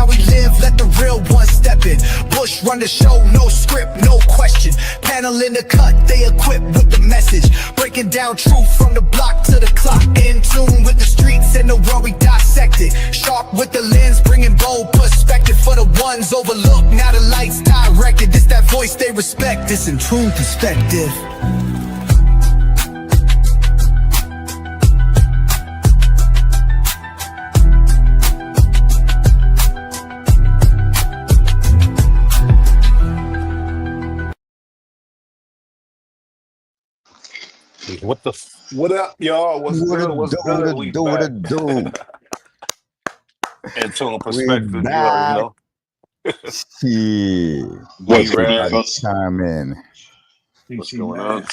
how we live, let the real ones step in. Bush run the show, no script, no question. Panel in the cut, they equipped with the message. Breaking down truth from the block to the clock. In tune with the streets and the world we dissected. Sharp with the lens, bringing bold perspective for the ones overlooked. Now the lights directed, this that voice they respect. This Intune Perspective. What up, y'all? What's good? What's good? We back. Intune Perspective, you already know. Shit. What's chime in. What's going on?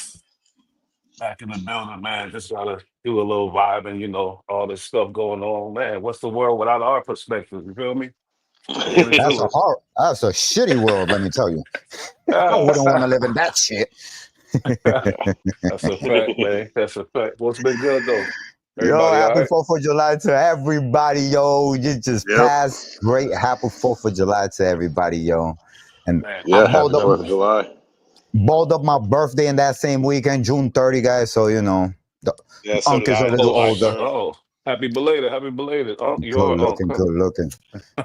Back in the building, man. Just gotta do a little vibe and all this stuff going on, man. What's the world without our perspective? You feel me? That's a shitty world, let me tell you. I wouldn't want to live in that shit. That's a fact, man. That's a fact. What's been good though? Yo, happy 4th of July to everybody, yo. You just passed. Great happy 4th of July to everybody, yo. And happy 4th of July. Balled up my birthday in that same weekend, June 30, guys. So, the uncle's a little older. Oh, happy belated. Oh, good looking.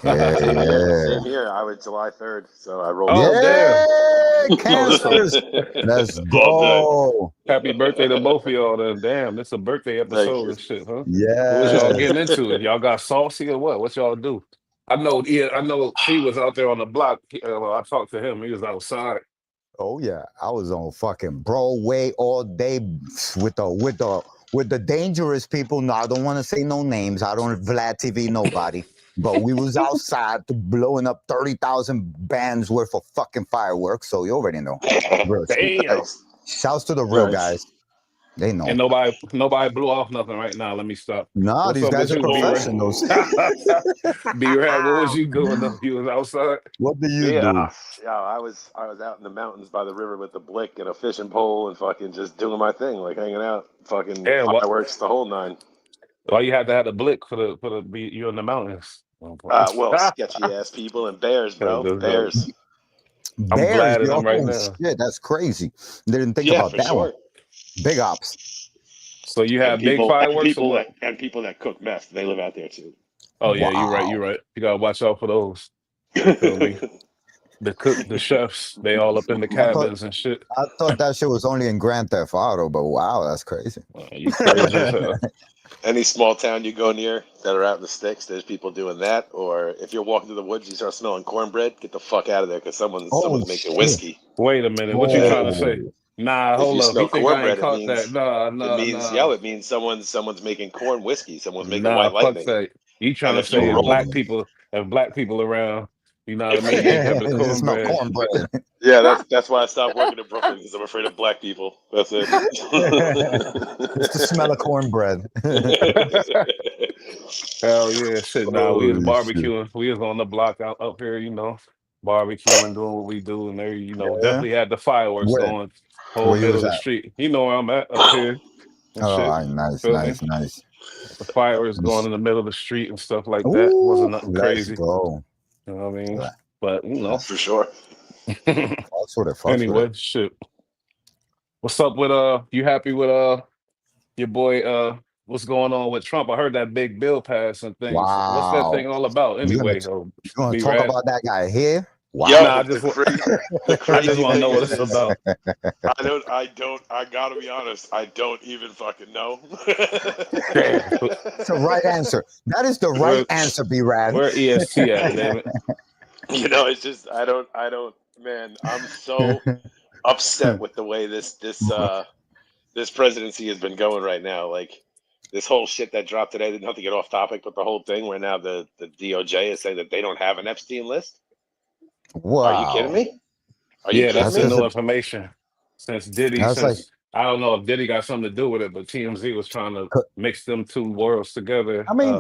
Yeah. Same here. I was July 3rd, so I rolled. Yeah, cancers. Let's go. Happy birthday to both of y'all. Then, damn, it's a birthday episode and shit, huh? Yeah. What y'all getting into? Y'all got saucy or what? What y'all do? I know he was out there on the block. I talked to him. He was outside. Oh yeah, I was on fucking Broadway all day with the dangerous people. No, I don't want to say no names. I don't Vlad TV nobody. But we was outside blowing up 30,000 bands worth of fucking fireworks. So you already know. Damn. Shouts to the real guys. They know. And nobody blew off nothing right now. Let me stop. Nah, these guys are professionals. B-Rad, what was you doing though? You was outside? What do you do? Yeah, I was out in the mountains by the river with the blick and a fishing pole and fucking just doing my thing, like hanging out, fucking fireworks, the whole nine. Why you had to have the blick for the you in the mountains? Well, sketchy ass people and bears, bro. Bears. I'm glad at them right now. Shit, that's crazy. Didn't think about that one. Big ops. So you have big fireworks and people that cook meth. They live out there too. Oh yeah, you're right. You gotta watch out for those. You feel me? The chefs, they all up in the cabins and shit. I thought that shit was only in Grand Theft Auto, but wow, that's crazy. You crazy as hell. Any small town you go near that are out in the sticks, there's people doing that. Or if you're walking through the woods, you start smelling cornbread, get the fuck out of there because someone's making whiskey. Wait a minute, what you trying to say? Nah, hold up. You think I ain't caught that? Nah. It means someone's making corn whiskey. Someone's making white lightning. That. You trying to say if black people around, you know what I mean? Yeah, cornbread. Yeah, that's why I stopped working in Brooklyn because I'm afraid of black people. That's it. It's the smell of cornbread. Hell yeah, shit. Nah, we was barbecuing. Shit. We was on the block out up here, barbecuing, doing what we do, and there, definitely had the fireworks going. Whole middle of the street. You know where I'm at up here. Oh, nice. The fireworks going in the middle of the street and stuff like that. Wasn't nothing crazy. Go. You know what I mean? But for sure. Anyway, shit. What's up with you happy with your boy what's going on with Trump? I heard that big bill pass and things. Wow. What's that thing all about anyway? You want to talk about that guy here? Wow. Yo, I just want to know what it's about. I gotta be honest, I don't even fucking know. It's the right answer. That is the right answer, B-Rad. Where EST at, damn it? It's just I don't man, I'm so upset with the way this presidency has been going right now. Like this whole shit that dropped today, not to get off topic, but the whole thing where now the DOJ is saying that they don't have an Epstein list. Wow. Are you kidding me? That's new information. Since Diddy, I don't know if Diddy got something to do with it, but TMZ was trying to mix them two worlds together. I mean,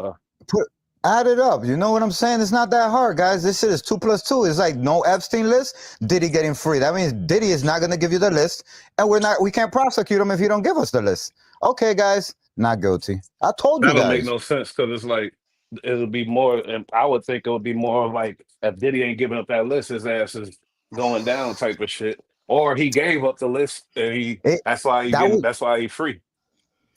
add it up. You know what I'm saying? It's not that hard, guys. This shit is 2 + 2. It's like no Epstein list, Diddy getting free. That means Diddy is not going to give you the list, and we can't prosecute him if you don't give us the list. Okay, guys, not guilty. I told you that guys. That don't make no sense because it's like it'll be more, and I would think it would be more of like if Diddy ain't giving up that list, his ass is going down type of shit. Or he gave up the list and It, that would that's why he free.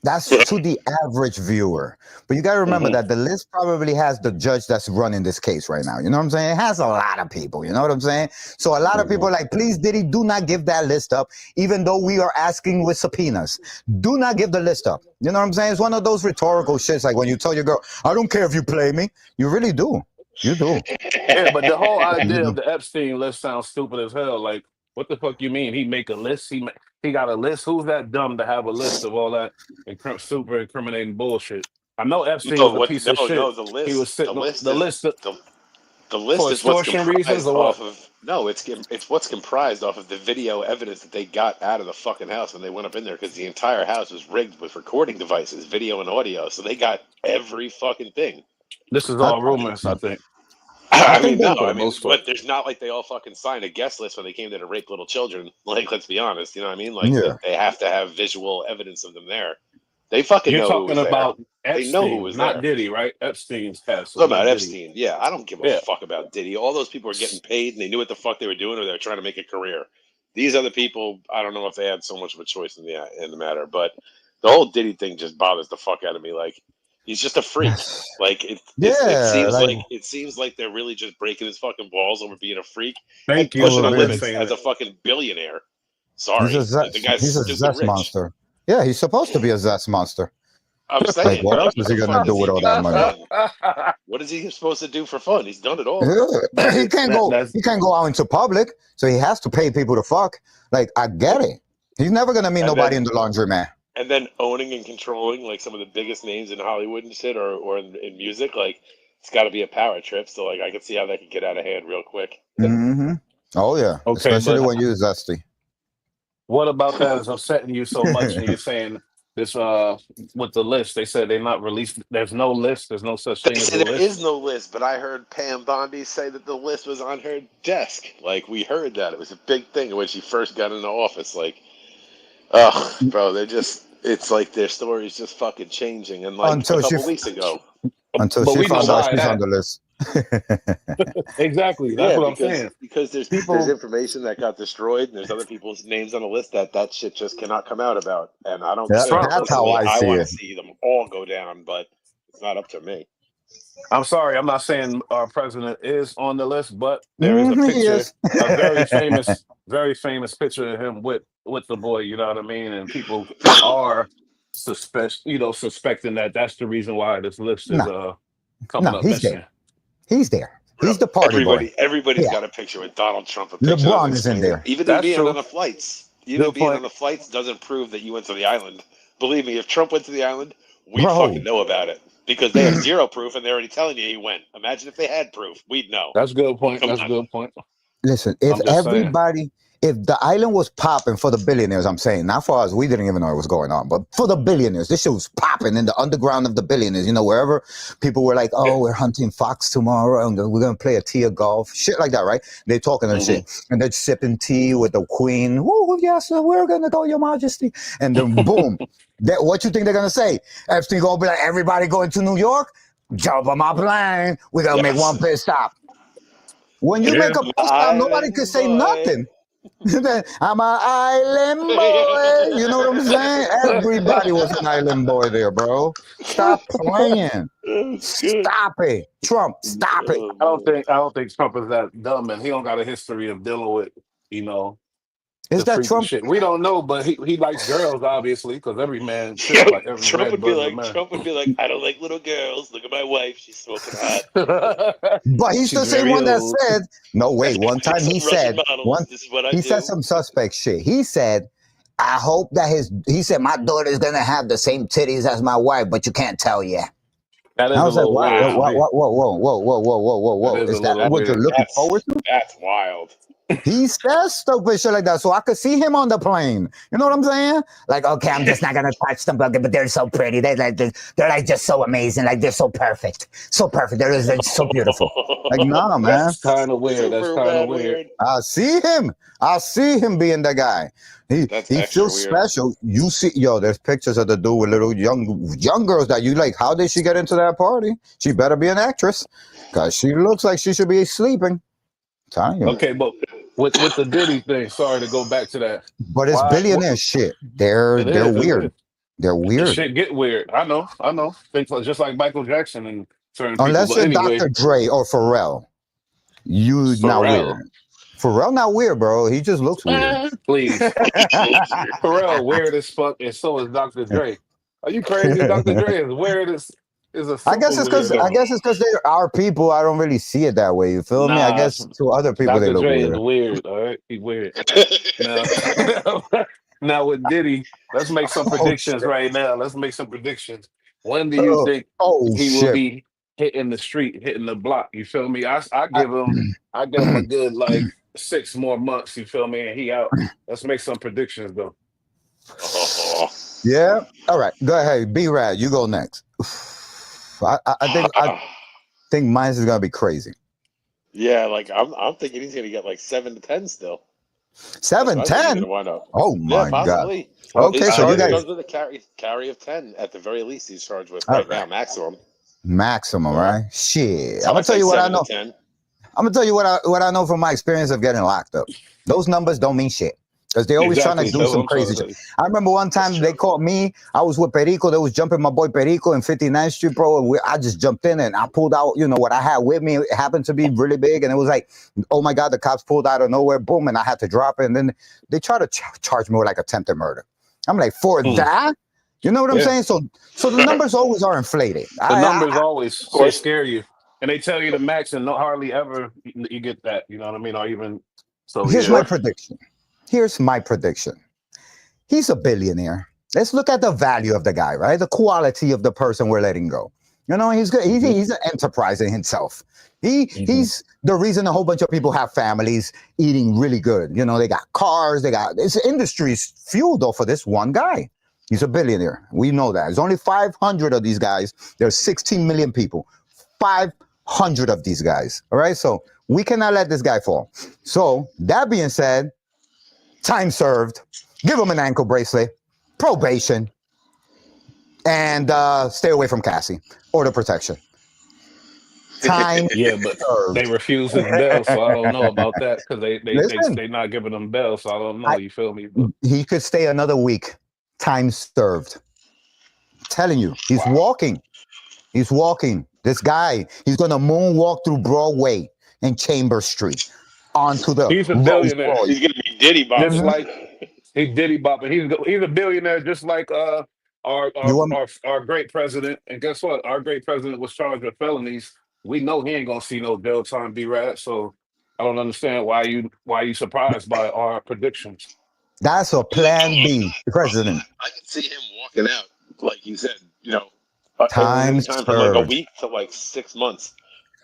That's to the average viewer. But you got to remember Hmm. that the list probably has the judge that's running this case right now. You know what I'm saying? It has a lot of people. You know what I'm saying? So a lot of people are like, please, Diddy, do not give that list up, even though we are asking with subpoenas. Do not give the list up. You know what I'm saying? It's one of those rhetorical shits. Like when you tell your girl, I don't care if you play me. You really do. You do. Yeah, but the whole You idea do. of the Epstein list sounds stupid as hell. Like, what the fuck you mean? He make a list? He got a list? Who's that dumb to have a list of all that super incriminating bullshit? I know Epstein was No, a what? piece of No, shit. the He was list. The sitting on list the is list the for list is what's extortion reasons comprised or off what? of. No, it's what's comprised off of the video evidence that they got out of the fucking house when they went up in there because the entire house was rigged with recording devices, video and audio. So they got every fucking thing. This is I, all rumors, I think. I I think mean, that no, For I the mean, most part. what? There's not like they all fucking signed a guest list when they came there to rape little children. Like, let's be honest, you know what I mean? Like, yeah. they have to have visual evidence of them there. They fucking You're know who talking was there. about They know who Epstein, was not there. Diddy, right? Epstein's castle, Talking about not Diddy. Epstein, yeah, I don't give a Yeah. fuck about Diddy. All those people are getting paid and they knew what the fuck they were doing, or they were trying to make a career. These other people, I don't know if they had so much of a choice in the matter, but the whole Diddy thing just bothers the fuck out of me. Like, he's just a freak. Like Yeah. Like, it seems like they're really just breaking his fucking balls over being a freak and Thank you over pushing for him being, as saying as it. a fucking billionaire. he's Sorry, like, the guy's he's a stupid zest rich. monster. Yeah, he's supposed to be a zest monster. I'm Like, saying, what but else like, is what he the gonna fuck do does he with all do that for money? fun? What is he supposed to do for fun? He's done it all. Yeah. He can't go. That's He can't go out into public, so he has to pay people to fuck. Like, I get it. He's never gonna meet And nobody then in the laundromat. and then owning and controlling like some of the biggest names in Hollywood and shit, or in music, like it's got to be a power trip. So like I can see how that could get out of hand real quick. Mm-hmm. Oh yeah, okay, especially but when you're zesty. what about that is upsetting you so much? And you're saying this with the list, they said they're not released. There's no list. There's no such They thing as a say there is list. no list, but I heard Pam Bondi say that the list was on her desk. Like we heard that it was a big thing when she first got into office. Like, oh, bro, they're just. It's like their story's just fucking changing. And like a until she couple weeks ago, until But she we know found out why she's on that. the list. Exactly. That's yeah, what I'm saying. because there's People, information that got destroyed, and there's other people's names on the list that shit just cannot come out about. And I don't care. Trump. That's how Personally, I I see want to it. see them all go down, but it's not up to me. I'm sorry, I'm not saying our president is on the list, but there is a He picture, is. a very famous picture of him with the boy. You know what I mean? And people are suspecting that that's the reason why this list is No, coming no, up he's missing. there. He's there. Bro, He's the party boy. everybody's Yeah, got a picture with Donald Trump, a picture of LeBron him is in screaming. there, Even him That's being on true. the flights. Even Good being on point. the flights doesn't prove that you went to the island. Believe me, if Trump went to the island, we'd fucking bro. know about it. Because they have zero proof and they're already telling you he went. Imagine if they had proof. We'd know. That's a good point. Come That's a on. good point. Listen, if I'm just saying. the island was popping for the billionaires, I'm saying, not for us, we didn't even know what was going on, but for the billionaires, this shit was popping in the underground of the billionaires, wherever people were like, Yeah. oh, we're hunting fox tomorrow, and we're going to play a tea of golf, shit like that, right? They're talking and shit, and they're sipping tea with the queen, oh, yes, we're going to go, your majesty, and then boom, what you think they're going to say? Epstein going to be like, everybody going to New York? Jump on my plane, we're going to make one Yes. pit stop. When you make Yeah. a pit stop, nobody can Island say boy. nothing. I'm an island boy. You know what I'm saying? Everybody was an island boy there, bro. Stop playing. That's good. Stop it. Trump, stop it. Oh, I don't man. think Trump is that dumb, and he don't got a history of dealing with you know Is the that freaky Trump? shit. We don't know, but he likes girls, obviously, because every man should like every red-blooded man. Trump would be like, I don't like little girls. Look at my wife. She's smoking hot. But he's the She's same very one that old. said, no, wait, one time he Some said, Russian models. This is what I he do. said some suspect shit. He said, I hope that he said, my daughter's going to have the same titties as my wife, but you can't tell yet. That is I a was like, little what, weird to what, Wow. me. what, whoa. That is a Is that little what you're weird. looking forward to? That's wild. He says stupid shit like that, so I could see him on the plane. You know what I'm saying? Like, okay, I'm just not gonna touch them, but they're so pretty. They're like just so amazing. Like they're so perfect, They're so beautiful. Like, nah, man. That's kind of weird. That's Super kind of bad weird. weird. I see him being the guy. That's He extra feels weird. special. You see, yo, there's pictures of the dude with little young girls that you like. How did she get into that party? She better be an actress, cause she looks like she should be sleeping. Telling you. Okay, but with the Diddy thing, sorry to go back to that. But it's Why? What, billionaire shit. They're it is. It weird. is. They're The weird. shit get weird. I know. I know. Things like just like Michael Jackson and certain people. Unless But you're anyway, Dr. Dre or Pharrell, you not Pharrell. weird. Pharrell not weird, bro. He just looks weird. Man, please. Pharrell weird as fuck, and so is Dr. Dre. Are you crazy? Dr. Dre is weird as is a I super guess it's weirdo. because they're our people. I don't really see it that way. You feel me? I Nah, guess to other people they Dr. look Dre is weird. weird. All right, he weird. Now, now with Diddy, let's make some Oh predictions shit! right now. Let's make some predictions. When do you think Oh he will shit! be hitting the street, hitting the block? You feel me? I give him a good like 6 more months. You feel me? And he out. Let's make some predictions though. Yeah. All right. Go ahead. B Rad, you go next. I think mine is gonna be crazy. Yeah, like I'm thinking he's gonna get like 7 to 10 still. 7, That's what I think he's 10. gonna wind up. Oh Yeah, my god. possibly. Okay, His so you charge guys goes with a carry of 10 at the very least. He's charged with all right right. now, maximum. Maximum, right? Shit. So I'm gonna I'd tell say you what I 7 to know. 10. I'm gonna tell you what I know from my experience of getting locked up. Those numbers don't mean shit. Because they're always trying to Exactly. do That's what some I'm trying crazy to shit. say. I remember one time they caught me. I was with Perico. They was jumping my boy Perico in 59th Street, bro. And I just jumped in and I pulled out, what I had with me. It happened to be really big. And it was like, oh my God, the cops pulled out of nowhere. Boom. And I had to drop it. And then they try to charge me with like attempted murder. I'm like, for that? You know what I'm Yeah. saying? So the numbers always are inflated. The numbers always Of course. scare you, and they tell you the max, and hardly ever you get that. You know what I mean? Or even so. Here's Yeah. my prediction. Here's my prediction. He's a billionaire. Let's look at the value of the guy, right? The quality of the person we're letting go. He's good. He's an enterprise in himself. He's the reason a whole bunch of people have families eating really good. They got cars. This industry's fueled off of this one guy. He's a billionaire. We know that. There's only 500 of these guys. There's 16 million people. 500 of these guys. All right. So we cannot let this guy fall. So that being said, time served. Give him an ankle bracelet, probation, and stay away from Cassie. Order protection. Time Yeah, but served. they refuse his bail, so I don't know about that because Listen, they not giving him bail, so I don't know. You feel me? But he could stay another week. Time served. I'm telling you, he's walking. He's walking. This guy, he's gonna moonwalk through Broadway and Chambers Street onto the he's a Rolls billionaire, Royce. He's gonna be Diddy just bopping. like he Diddy bopping. He's a billionaire, just like our You want our great president. And guess what? Our great president was charged with felonies. We know he ain't gonna see no jail time, B-Rat. So I don't understand why you surprised by our predictions. that's a plan B, president. I can see him walking out, like you said, Time anytime from like a served. week to like 6 months.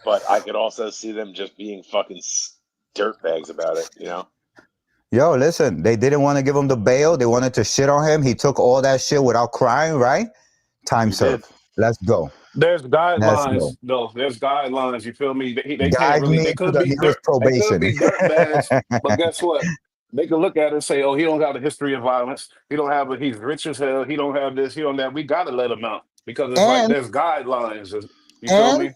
But I could also see them just being fucking dirtbags about it, Yo, listen, they didn't want to give him the bail. They wanted to shit on him. He took all that shit without crying, right? Time He served. did. Let's go. There's Let's go. guidelines, though. There's guidelines. You feel me? They can't Guide really. me They to could the be nearest dirt. They could probation. be dirt bags. But guess what? They could look at it and say, "Oh, he don't have a history of violence. He don't have a. He's rich as hell. He don't have this. He don't that. We gotta let him out because it's like And there's guidelines. You feel me?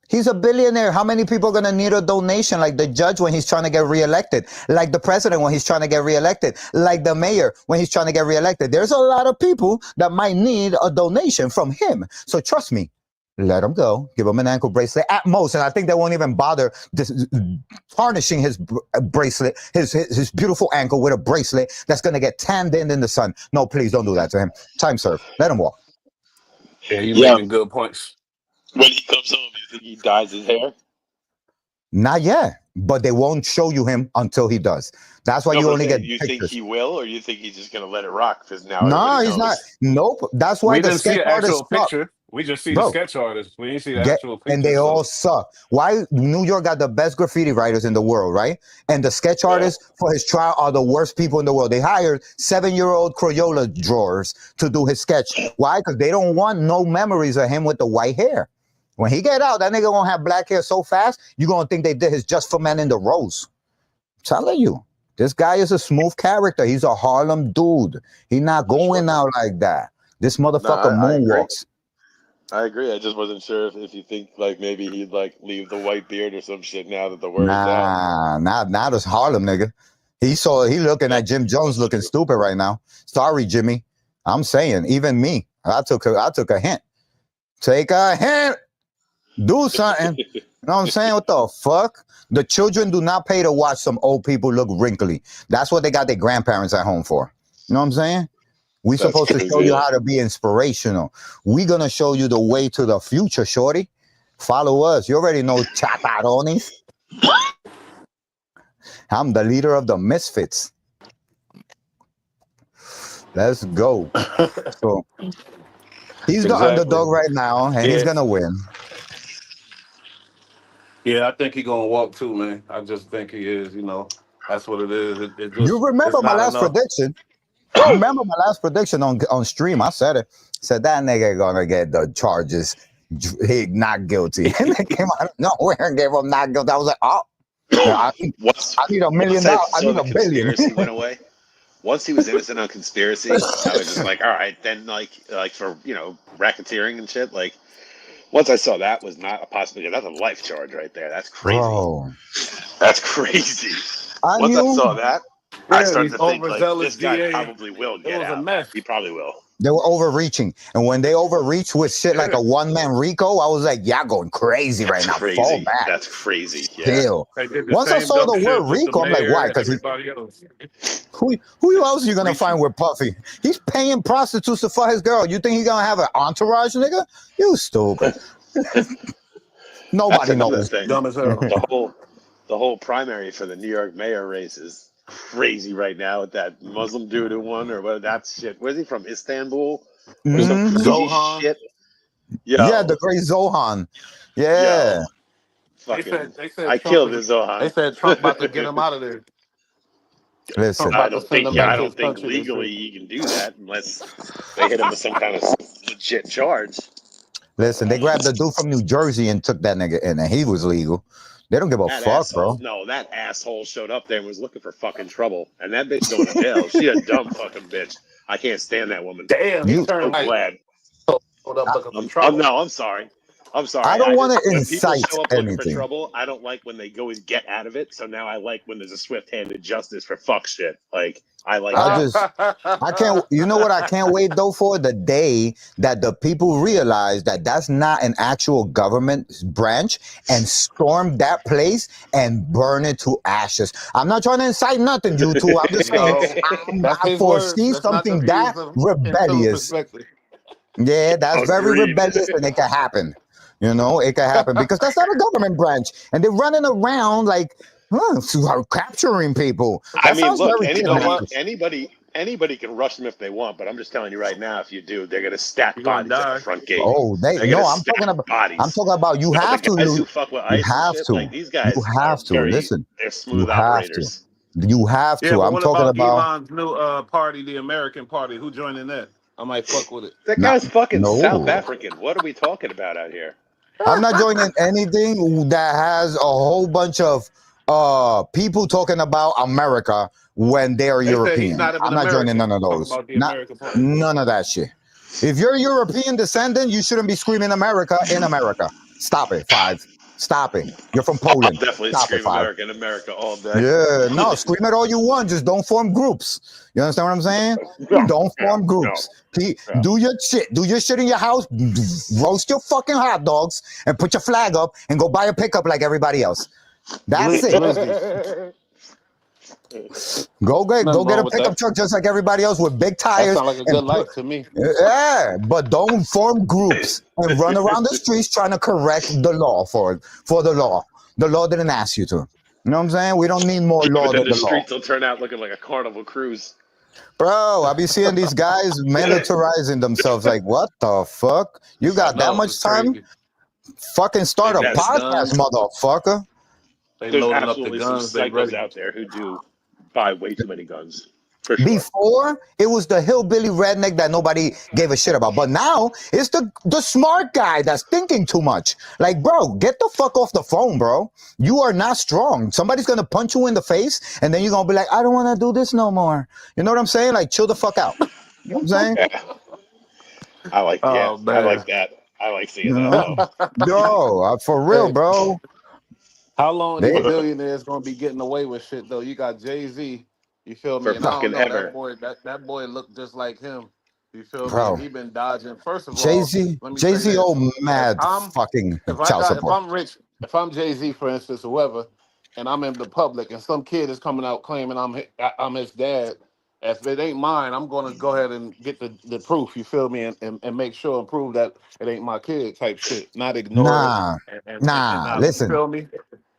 he's a billionaire. How many people are going to need a donation? Like the judge when he's trying to get reelected, like the president when he's trying to get reelected, like the mayor when he's trying to get reelected. There's a lot of people that might need a donation from him. So trust me, let him go. Give him an ankle bracelet at most. And I think they won't even bother tarnishing his bracelet, his beautiful ankle with a bracelet that's going to get tanned in the sun. No, please don't do that to him. Time served. Let him walk. Yeah, you making good points. When he comes home, you think he dyes his hair? Not yet, but they won't show you him until he does. That's why you only get You pictures. think he will, or you think he's just gonna let it rock? Because now No, everybody he's not. knows. Nope. That's why We the didn't see sketch an artists actual suck, picture. We just see the bro. sketch artists. We didn't see the actual picture. And they all suck. Why New York got the best graffiti writers in the world, right? And the sketch artists for his trial are the worst people in the world. They hired 7-year-old Crayola drawers to do his sketch. Why? Because they don't want no memories of him with the white hair. When he get out, that nigga gonna have black hair so fast, you're gonna think they did his Just for Men in the Rose. I'm telling you. This guy is a smooth character. He's a Harlem dude. He's not going out like that. This motherfucker moonwalks. I agree. I just wasn't sure if you think like maybe he'd like leave the white beard or some shit now that the word's out. Not this Harlem nigga. He looking at Jim Jones looking stupid right now. Sorry, Jimmy. I'm saying, even me. I took a hint. Take a hint. Do something. You know what I'm saying? What the fuck? The children do not pay to watch some old people look wrinkly. That's what they got their grandparents at home for. You know what I'm saying? We're supposed to show you how to be inspirational. We're going to show you the way to the future, shorty. Follow us. You already know Chaparones. I'm the leader of the Misfits. Let's go. So he's the underdog right now, and he's going to win. Yeah, I think he's going to walk too, man. I just think he is, That's what it is. It just, you remember my last prediction? Remember my last prediction on stream? I said it. Said that nigga gonna get the charges. He not guilty. And they came out of nowhere and gave him not guilty. I was like, oh, I need $1 million. I need $1 billion. Conspiracy went away. Once he was innocent on conspiracy, I was just like, all right, then like for racketeering and shit. Like once I saw that was not a possibility. That's a life charge right there. That's crazy. Bro. That's crazy. Once I saw that. I started to think like this guy probably will get out. A mess. He probably will. They were overreaching, and when they overreach with shit like a one-man Rico, I was like, "Y'all going crazy right now." Crazy. Fall back. That's crazy. Yeah. Still, once I saw the word Rico, I'm like, "Why?" Because who else are you gonna find with Puffy? He's paying prostitutes to fuck his girl. You think he's gonna have an entourage, nigga? You stupid. Nobody knows. Dumb as hell. The whole primary for the New York mayor race is crazy right now with that Muslim dude who won or what that shit. Where's he from? Istanbul? Zohan. Shit. Yeah, the great Zohan. Yeah. They said I killed his Zohan. They said Trump about to get him out of there. Listen, I don't think legally you can do that unless they hit him with some kind of legit charge. Listen, they grabbed the dude from New Jersey and took that nigga in, and he was legal. They don't give a fuck, bro. No, that asshole showed up there and was looking for fucking trouble. And that bitch going to jail. She a dumb fucking bitch. I can't stand that woman. Damn, I'm so glad. I'm sorry. I don't want to incite people show up anything. Looking for trouble. I don't like when they go and get out of it. So now I like when there's a swift-handed justice for fuck shit. Like I can't. You know what? I can't wait though for the day that the people realize that that's not an actual government branch and storm that place and burn it to ashes. I'm not trying to incite nothing, you two. I'm just saying I foresee something that rebellious. Yeah, that's very rebellious, and it can happen. It can happen because that's not a government branch, and they're running around like capturing people. I mean, look, anybody can rush them if they want, but I'm just telling you right now, if you do, they're gonna stack bodies at the front gate. Oh, I'm talking about bodies. I'm talking about you have to. You have to. Like, these guys you have to listen. They're smooth operators. You have to. I'm talking about Elon's new party, the American Party. Who joining that? I might fuck with it. That guy's fucking South African. What are we talking about out here? I'm not joining anything that has a whole bunch of people talking about America when they're European. I'm not joining none of those. None of that shit. If you're a European descendant, you shouldn't be screaming America in America. Stop it, Five. Stop it. You're from Poland. Definitely scream America in America all day. Yeah, no, scream it all you want. Just don't form groups. You understand what I'm saying? Don't form groups. Do your shit. Do your shit in your house. Roast your fucking hot dogs and put your flag up and go buy a pickup like everybody else. That's it. Go get a pickup truck just like everybody else with big tires. That sounds like a good life to me. Yeah, but don't form groups and run around the streets trying to correct the law for the law. The law didn't ask you to. You know what I'm saying? We don't need more law than the law. The streets will turn out looking like a carnival cruise. Bro, I be seeing these guys militarizing themselves. Like, what the fuck? You got that much time? Fucking start a podcast, motherfucker. There's absolutely some psychos out there who do buy way too many guns. For sure. Before, it was the hillbilly redneck that nobody gave a shit about. But now, it's the smart guy that's thinking too much. Like, bro, get the fuck off the phone, bro. You are not strong. Somebody's going to punch you in the face, and then you're going to be like, I don't want to do this no more. You know what I'm saying? Like, chill the fuck out. You know what I'm saying? Yeah. I like Oh I like man. that. I like seeing You that know? though. Yo, for real, Hey, bro. how long these They, billionaires gonna be getting away with shit though? You got Jay-Z, you feel For me? And I don't fucking know, that ever. boy, that boy looked just like him. You feel me? And bro, he been dodging. First of all, Jay-Z, let me say Jay-Z, this. oh, If mad I'm fucking if I child got if support. I'm rich, if I'm Jay-Z, for instance, whoever, and I'm in the public and some kid is coming out claiming I'm his dad, if it ain't mine, I'm gonna go ahead and get the proof, you feel me, and make sure and prove that it ain't my kid type shit. Not ignore it Nah, and nah, not, you listen. feel me?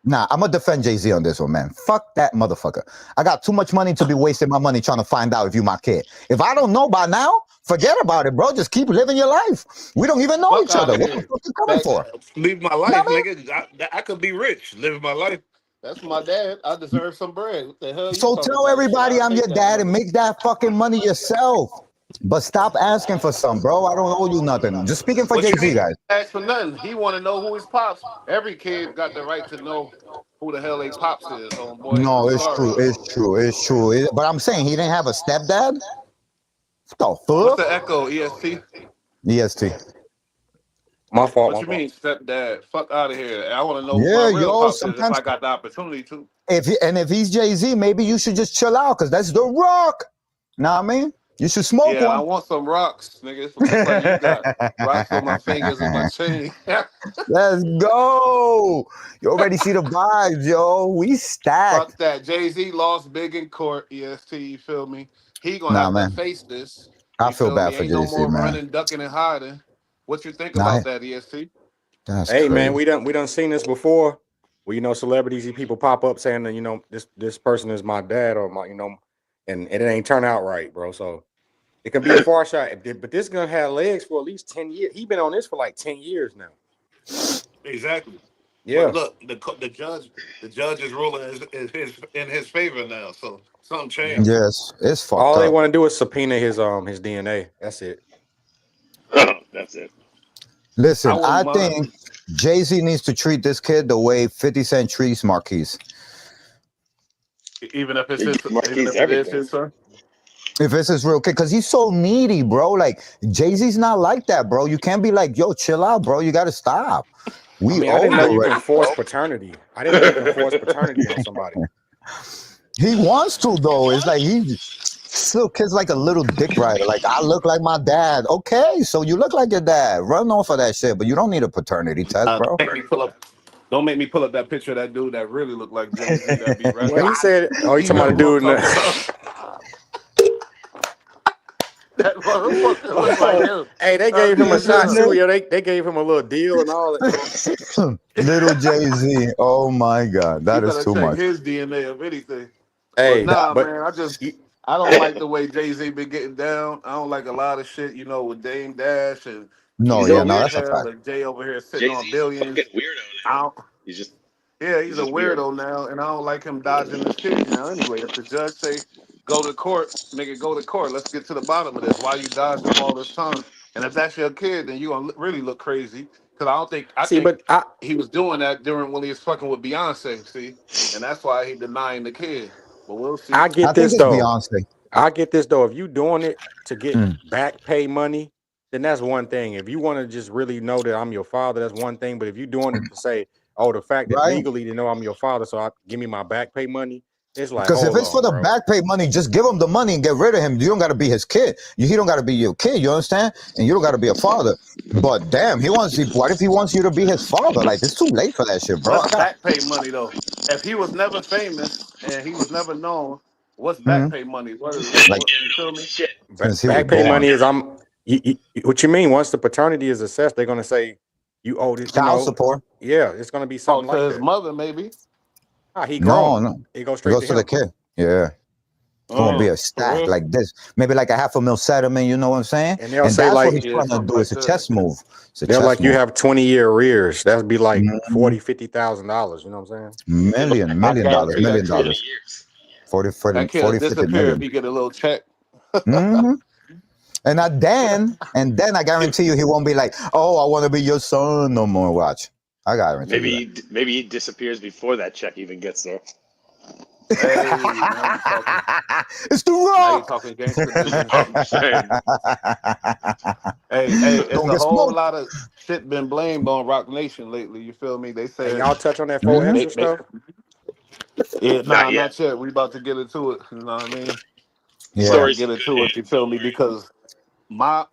Nah, I'm gonna defend Jay-Z on this one, man. Fuck that motherfucker. I got too much money to be wasting my money trying to find out if you my kid. If I don't know by now, forget about it, bro. Just keep living your life. We don't even know Fuck each out other. of What the here. fuck you coming That for? Live my Know life, what I mean? nigga. I could be rich, live my life. That's my dad. I deserve some bread. What the hell you So talking tell about? Shit, everybody I'll I'm your take that dad and money. make that fucking money yourself. But stop asking for some, bro. I don't owe you nothing. Just speaking for What you Jay-Z, mean? guys. Ask for nothing. He want to know who his pops. Every kid got the right to know who the hell they pops is, homeboy. I'm No, it's sorry. true. It's true. It's true. But I'm saying he didn't have a stepdad. What the What's the fuck? echo? EST? EST. My fault, What my you fault. mean, stepdad? Fuck out of here. I want to know who my Yeah, real yo. pops is if Sometimes I got the opportunity to. if he's Jay-Z, maybe you should just chill out because that's the rock. Know what I mean? You should smoke Yeah, and I one. want some rocks, nigga, just like you got. Rocks on my fingers and my chain. Let's go. You already see the vibes, yo. We Fuck stacked. that. Jay-Z lost big in court, EST, you feel me? He gonna Nah, have to man. face this. I You feel feel bad me? for Ain't no Jay-Z, more man. running, ducking, and hiding. What you think Nah, about that, EST? that's Hey man, crazy. we done seen this before. Where celebrities, people pop up saying that this person is my dad or my and it ain't turn out right, bro. So it can be a far shot, but this gonna have legs for at least 10 years. He been on this for like 10 years now. Exactly. But Yeah. look, the judge is ruling in his favor now. So something changed. Yes, it's fucked All they up. want to do is subpoena his DNA. That's it. That's it. I Listen, wouldn't I mind. think Jay-Z needs to treat this kid the way 50 Cent treats Marquise. Even if it's He his, gives even Marquise if it is everything. his son. If it's his real kid, because he's so needy, bro. Like, Jay-Z's not like that, bro. You can't be like, yo, chill out, bro. You got to stop. I We mean, I didn't old know you can already, force bro. paternity. I didn't know you can force paternity on somebody. He wants to, though. It's like he still kid's like a little dick rider. Like, I look like my dad. Okay, so you look like your dad. Run off of that shit, but you don't need a paternity test, bro. Make me pull up. Don't make me pull up that picture of that dude that really looked like Jay-Z that be Well, rapping. he said, "Oh, you You talking know about a who I'm dude?" talking about? That motherfucker look like Oh, him. hey, they I gave him a mean, shot yeah. too. Yo, they gave him a little deal and all that. Little Jay-Z. Oh, my God. You That is better too check much. his DNA of anything. But Hey, nah, but man, you, I don't like the way Jay-Z been getting down. I don't like a lot of shit, with Dame Dash and No, He's Keisha yeah, so no, Love that's a Hell fact. and Jay over here sitting Jay on Z's a billions. fucking weirdo I now. don't, He's just yeah, he's he's a just weird. weirdo now, and I don't like him dodging his kids now. Anyway, if the judge say go to court, nigga, go to court. Let's get to the bottom of this. Why you dodged him all this time? And if that's your kid, then you gonna really look crazy. Because I see, think but I he was doing that during when he was fucking with Beyonce. See, and that's why he denying the kid. But we'll see. I I get think this it's though. Beyonce. I get this though. If you doing it to get Mm, back pay money, then that's one thing. If you want to just really know that I'm your father, that's one thing. But if you doing it to say, oh, the fact that right? legally to know I'm your father, so give me my back pay money, it's like, Because if hold it's for on, the bro. back pay money, just give him the money and get rid of him. You don't got to be his kid. He don't got to be your kid. You understand? And you don't got to be a father. But damn, what if he wants you to be his father? Like, it's too late for that shit, bro. What's back pay money though? If he was never famous and he was never known, what's back Mhm. pay money? What is He Like, what? You didn't feel owe me? shit. since he was Back pay born. money is what you mean? Once the paternity is assessed, they're gonna say you owe it. Child support. Yeah, it's gonna be Oh, something to like his that. mother maybe. He No, grown. no. It goes It straight goes to to the him. kid. Yeah. It's going to be a For stack real? like this. Maybe like a $500,000 settlement. You know what I'm saying? And they'll And say that's what like he's Yeah, trying to something do. It's like a that. chess move. It's a they're chess like you move. have 20-year arrears. That'd be like Mhm. $40,000-$50,000. You know what I'm saying? Give him Million, back I million pay got dollars, you. for million That 20 too. dollars. years. 40, That 40, kid'll 40, 50 disappear if million. he get a little check. Mm-hmm. And then I guarantee you he won't be like, oh, I want to be your son no more. Watch. I guarantee you that. Maybe he disappears before that check even gets there. Hey, now you talking. It's The Now you Rock. talking gangster business. I'm saying. Hey, it's Don't a get whole smoked. lot of shit been blamed on Rock Nation lately. You feel me? They Hey, said y'all touch on that 4 Mhm. extra stuff? yeah, Not yet. not yet. We about to get into it. You know what I mean? We about Yeah. to Stories. get into it. You feel me? Because my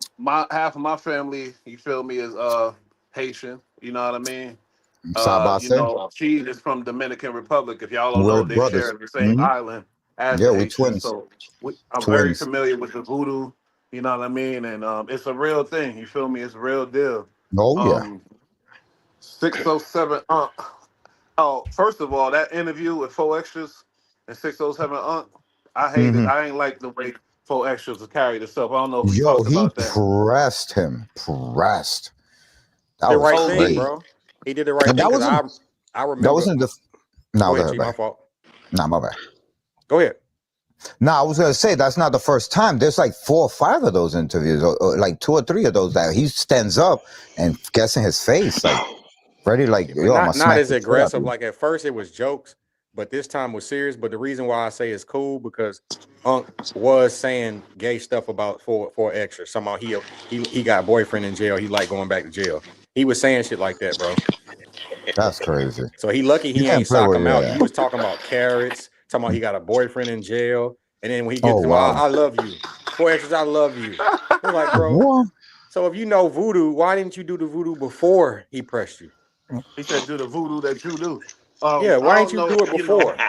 half of my family, you feel me, is Haitian. You know what I mean? You Sabase. know, she is from Dominican Republic. If y'all don't We're know, they brothers. share the same Hmm. island as Yeah, the we're Haitians. twins. So I'm very Twins. familiar with the voodoo. You know what I mean? And it's a real thing. You feel me? It's a real deal. Oh, yeah. 607. Oh, first of all, that interview with Four Extras and 607 I hate it. Hmm. I ain't like the way Four Extras was carried itself. I don't know if we Yo, talked he about that. pressed him. Pressed. That The was right Oh, thing, crazy. bro. He did the right And thing that because wasn't, I that remember. wasn't the, no, Go go ahead, ahead, G. bro. My fault. Nah, my bad. Go ahead. No, I was gonna say that's not the first time. There's like 4 or 5 of those interviews, or like 2 or 3 of those that he stands up and gets in his face, like ready, like Yeah, but yo, I'm gonna not smack as the shit out of aggressive. you. Like at first it was jokes, but this time was serious. But the reason why I say it's cool because Unc was saying gay stuff about four extra. Somehow he got a boyfriend in jail. He like going back to jail. He was saying shit like that, bro. That's crazy. So he lucky You he can't ain't play sock with him out. yeah. He was talking about carrots, talking about he got a boyfriend in jail. And then when he gets Oh to him, wow. I love you. Four extras, I love you. They're like, bro. What? So if you know voodoo, why didn't you do the voodoo before he pressed you? he said, do the voodoo that you do. Yeah, I why didn't don't you know. do it You know, before?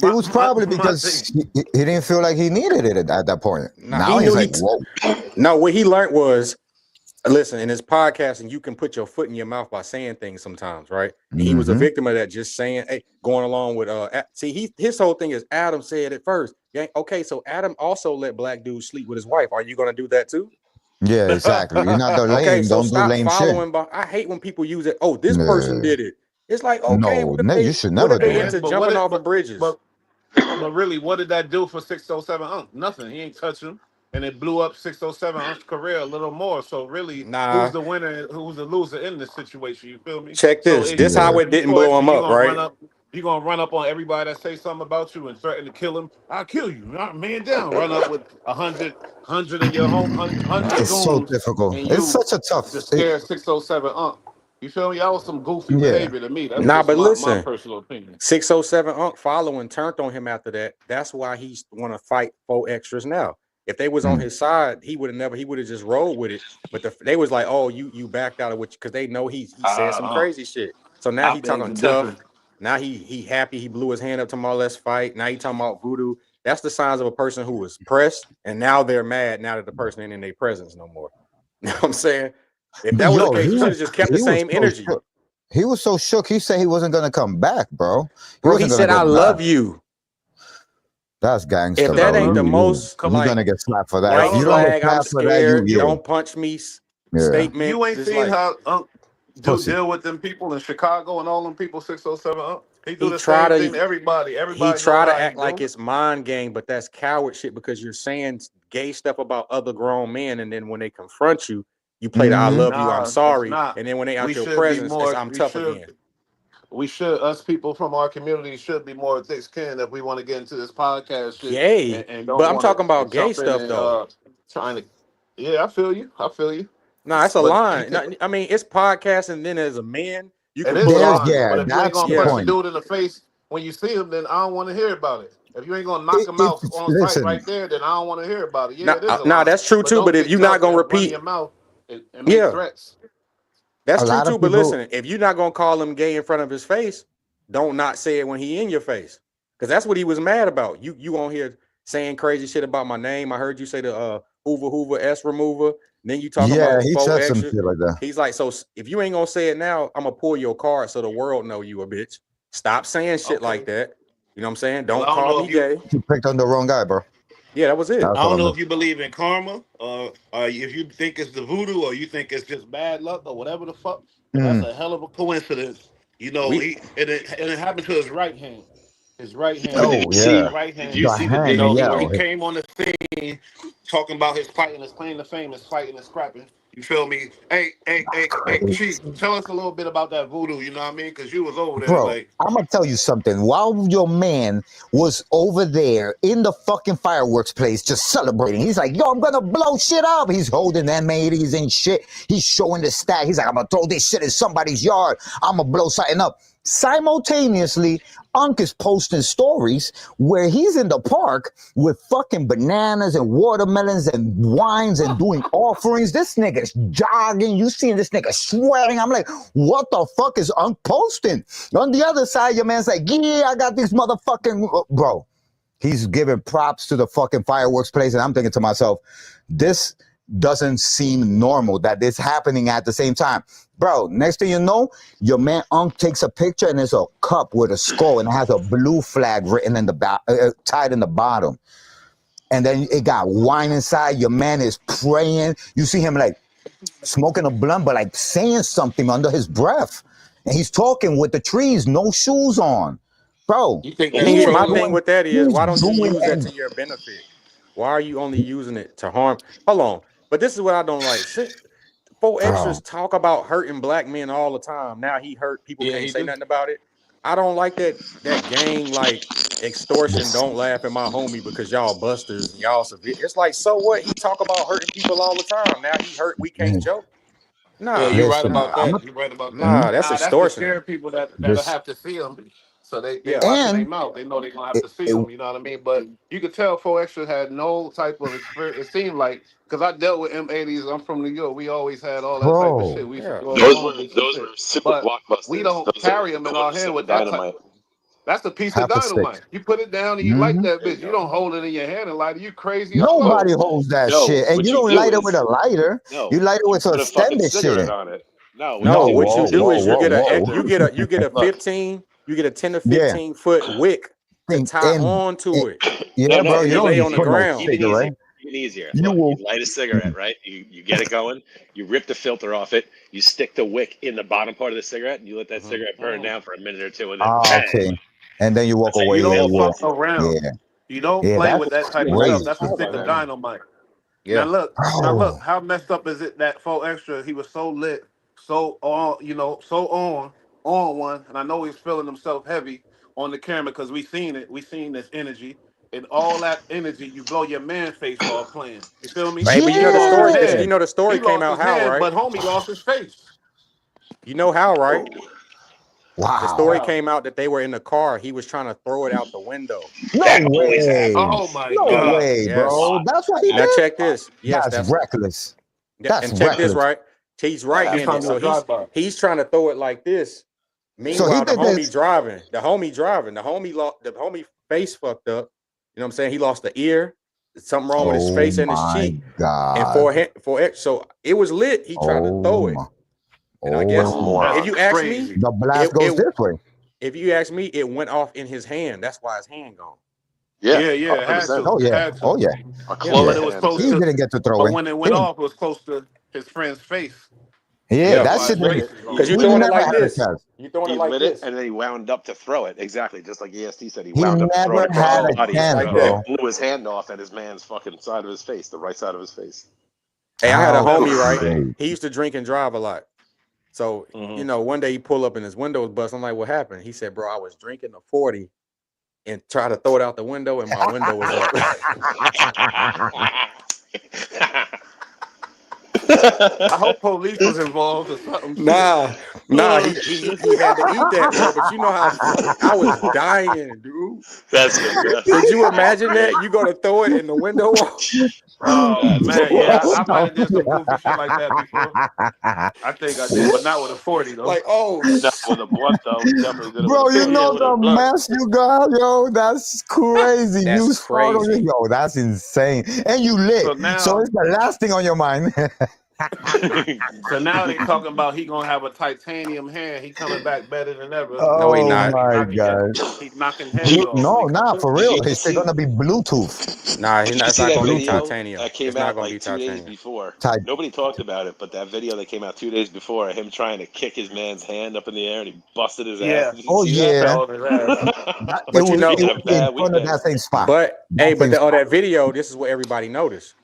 It was probably my because thing. he didn't feel like he needed it at that point. Nah, Now he he's knew like, whoa. no, what he learned was listen, in his podcast, and you can put your foot in your mouth by saying things sometimes, right? And he was a Mm-hmm. victim of that, just saying, hey, going along with see, his whole thing is Adam said it first. Yeah, okay, so Adam also let black dudes sleep with his wife. Are you gonna do that too? Yeah, exactly. You're not the Okay, lame. so Don't do stop lame shit. following. But I hate when people use it. Oh, this person Yeah. did it. It's like, okay, No, you should what never if they do Yeah, it. into but what jumping it off of bridges? but really, what did that do for 607 Nothing. He ain't touch him. And it blew up 607 career a little more. So really, who's Nah, the winner and who's the loser in this situation? You feel me? check So this. if This you how Yeah. it if you didn't for blow extra, him up, right? you gonna run up on everybody that say something about you and threaten to kill him. I'll kill you. Man down. Run up with 100 of your home 100 It's so goons difficult. and It's you such a tough. to scare 607 You feel me? That was some goofy Yeah. behavior to me. That's Nah, just but my listen. personal opinion. 607 Unc following turned on him after that. That's why he's want to fight four extras now. If they was on Mm. his side, he would have just rolled with it. But they was like, oh, you backed out of which because they know he said some crazy shit. So now I he beg talking the tough. difference. Now he happy. He blew his hand up to more let's fight. Now he talking about voodoo. That's the signs of a person who was pressed and now they're mad now that the person ain't in their presence no more. You know what I'm saying? If that was the Yo, case, you should have just kept the he was same so energy. shook. He was so shook. He said he wasn't gonna come back, bro. He Bro, he wasn't gonna said, go I back. love you. That's If gangster, Said I that bro. ain't love the you. most Come You're on. like gonna get slapped for that. Y'all If white you don't don't know. get flag, I'm slapped for that, scared, yeah, don't punch me yeah, statement. You ain't Just seen like how pussy. deal with them people in Chicago and all them people 607 He do he the try same thing to to everybody. he Everybody know try to how he act like do. it's mind game, but that's coward shit because you're saying gay stuff about other grown men, and then when they confront you, you play the I Mm-hmm. love you, I'm Nah, it's sorry, not. and then when they We out your should be presence, it's more. I'm tough again. Us people from our community should be more thick skinned if we want to get into this podcast shit Gay, and but don't I'm want talking to about gay jump in stuff and though. trying to. Yeah, I feel you. I feel you. No, that's a But you line. can. No, I mean, it's podcast, and then as a man, you It can is pull a off. line, Yeah, but if you ain't that's gonna the Yeah, press the point. dude in the face when you see him, then I don't want to hear about it. If you ain't gonna knock It, him it, out on sight listen, right there, then I don't want to hear about it. Yeah, no, it is a no, line, that's true but too. But don't if get you're not tough gonna and run repeat, your mouth and make yeah. threats. That's a true lot too, of but people. listen, if you're not gonna call him gay in front of his face, don't not say it when he in your face, because that's what he was mad about. You on here saying crazy shit about my name. I heard you say the Hoover S remover. Then you talking Yeah, about he four said some extra. shit like that. He's like, so if you ain't gonna say it now, I'm gonna pull your card so the world know you a bitch. Stop saying shit like Okay. that. You know what I'm saying? Well, Don't I don't call know me if you. gay. He picked on the wrong guy, bro. Yeah, that was it. That's I don't all I know know. if you believe in karma, or if you think it's the voodoo, or you think it's just bad luck, or whatever the fuck. But that's Mm. a hell of a coincidence. You know, We and it happened to his right hand. His right hand. But Oh did you His see? yeah, right Did hand. you the see the You hand, know, video? when he yeah. came on the scene talking about his fighting, his claim to fame, his fighting and scrapping. You feel me? Hey, Chief, Crazy. tell us a little bit about that voodoo. You know what I mean? Because you was over there, Bro, like. I'm gonna tell you something. While your man was over there in the fucking fireworks place just celebrating, he's like, yo, I'm gonna blow shit up. He's holding M80s and shit. He's showing the stack. He's like, I'm gonna throw this shit in somebody's yard. I'm gonna blow something up. Simultaneously, Unc is posting stories where he's in the park with fucking bananas and watermelons and wines and doing offerings. This nigga's jogging. You seeing this nigga sweating. I'm like, what the fuck is Unc posting? On the other side, your man's like, yeah, I got these motherfucking... Bro, he's giving props to the fucking fireworks place. And I'm thinking to myself, this doesn't seem normal that this happening at the same time. Bro, next thing you know, your man Unc takes a picture and there's a cup with a skull and it has a blue flag written in the tied in the bottom. And then it got wine inside. Your man is praying. You see him like smoking a blunt, but like saying something under his breath. And he's talking with the trees, no shoes on. Bro, You think that's he's My trolling? thing doing, with that is, he's why don't you doing, use that and to your benefit? Why are you only using it to harm? Hold on, but this is what I don't like. Four bro, extras talk about hurting black men all the time. Now he hurt, people Yeah, can't he say do. nothing about it. I don't like that gang like extortion. this, Don't laugh at my homie because y'all busters and y'all severe. It's like, so what? He talk about hurting people all the time. Now he hurt, we can't joke. Yeah, Nah, you're right listen, about nah, I'm, that. You're right about that. that's Nah, that's to extortion. scare people that'll this, have to see him. So they Yeah. watching their and mouth. They know they're gonna have it, to see it, him. You know what I mean? But you could tell 4Extra had no type of experience. It seemed like because I dealt with M80s. I'm from New York. We always had all that type of shit. bro, We used to Yeah. go Those along were with some those were shit. super But we blockbusters. don't Those are carry them in our hand equivalent with of that type. dynamite. That's a piece of half a stick. dynamite. You put it down and you light Hmm. that There you bitch. You go. don't hold it in your hand and light it. You crazy or Nobody something? No, holds that no. shit. And What you you don't do light it with is a lighter. You no. light it You with some put a fucking extended cigarette shit. on it. No, what you No, No, do what is you whoa, you do whoa, is use you your whoa, get a whoa. hand. you get a Look, 15, you get a 10 to Yeah, 15-foot wick to tie and onto it, no, yeah, no. bro, and you you don't lay need on to the put no ground. Even easier. cigarette. Even easier. You Look, will. you light a cigarette, right? You get it going. You rip the filter off it. You stick the wick in the bottom part of the cigarette, and you let that Mhm. cigarette burn down for a minute or two, and then Ah, bang. okay. And then you walk That's how away. You you Yeah, don't nail yeah, fuck bullets. around. yeah, You don't yeah. play That's with that type of stuff. crazy, That's a stick of Mhm. dynamite. Yeah. Now look, bro. how messed up is it that 4Extra? He was so lit, so on, so on one, and I know he's feeling himself heavy on the camera because we seen it. We seen this energy, and all that energy, you blow your man face off playing. You feel me? Hey, but you He know the lost story. his Yeah, You hand. know the He story came lost out his how, hand, right? but homie lost his face. You know how, right? Oh, The wow. story How? came out that they were in the car. He was trying to throw it out the window. No that always way. Oh happens. my No Yo, god. way, bro. watch. That's what he Now did. check this. Yes, That's that's reckless. yeah, That's and check this reckless. right. He's That He's trying right-handed, to do a so happens. drive by. he's trying to throw it like this. So he Meanwhile, did this. the homie driving, the homie face fucked up. You know what I'm saying? He lost the ear, something wrong with his Oh face and his my cheek, and God. so it was lit. He tried to Oh throw it, my. and I What a guess Oh. That's if moron. you ask me, crazy. The it, blast goes it this way. if you ask me, it went off in his hand. That's why his hand gone. Yeah, Yeah, it had 100%. to. Oh It yeah. had Oh to. yeah. A Yeah, But Yeah. closed it was hand close He too. to. didn't get to throw But it. when it He went didn't- off, it was close to his friend's face. Yeah, yeah, That's that why shit his didn't. face He, is because gone. you He throwing it never like had a this. chance. You throwing it he like lit it, this. and then he wound up to throw it. Exactly, just like EST said. He He wound up to throw never it across had his a Oh body, my chance, Like god. that. bro. blew his hand off at his man's fucking side of his face, the right side of his face. Hey, I had a How That's homie, right? crazy. crazy. He used to drink and drive a lot. So, Hmm. one day he pulled up and his window was bust. I'm like, what happened? He said, bro, I was drinking a 40 and tried to throw it out the window and my window was up. I hope police was involved or something. Shit. Nah, he had to eat that, bro. But you know how funny I was dying, dude. That's the best. Could you That's imagine that? great. You gonna throw it in the window? Oh That's man, yeah, I hilarious. might have did some goofy shit like that before. I think I did, but not with a 40 though. Like, oh, No, with a blunt though, definitely did it with a Bro, you blunt. Yeah, know with a the blunt. mess you got, yo. That's crazy. that's You start on it, crazy. yo. That's insane. And you lit, So so now, it's the last thing on your mind. So now they talking about he gonna have a titanium hand. He coming back better than ever. No, he Oh not. my God. He's knocking heads off. No, nah, for real. Did you It's still see? gonna be Bluetooth. Nah, Did you it's see not that gonna be video titanium. that came It's not out gonna be like 2 days titanium. before? Tit- Nobody talked about it, but that video that came out 2 days before, him trying to kick his man's hand up in the air and he busted his ass. Yeah. Did you Oh see that? He yeah. fell on his ass. It But you was know, it He had a was in bad front of weekend. that same spot. but hey, That same on spot. that video, this is what everybody noticed.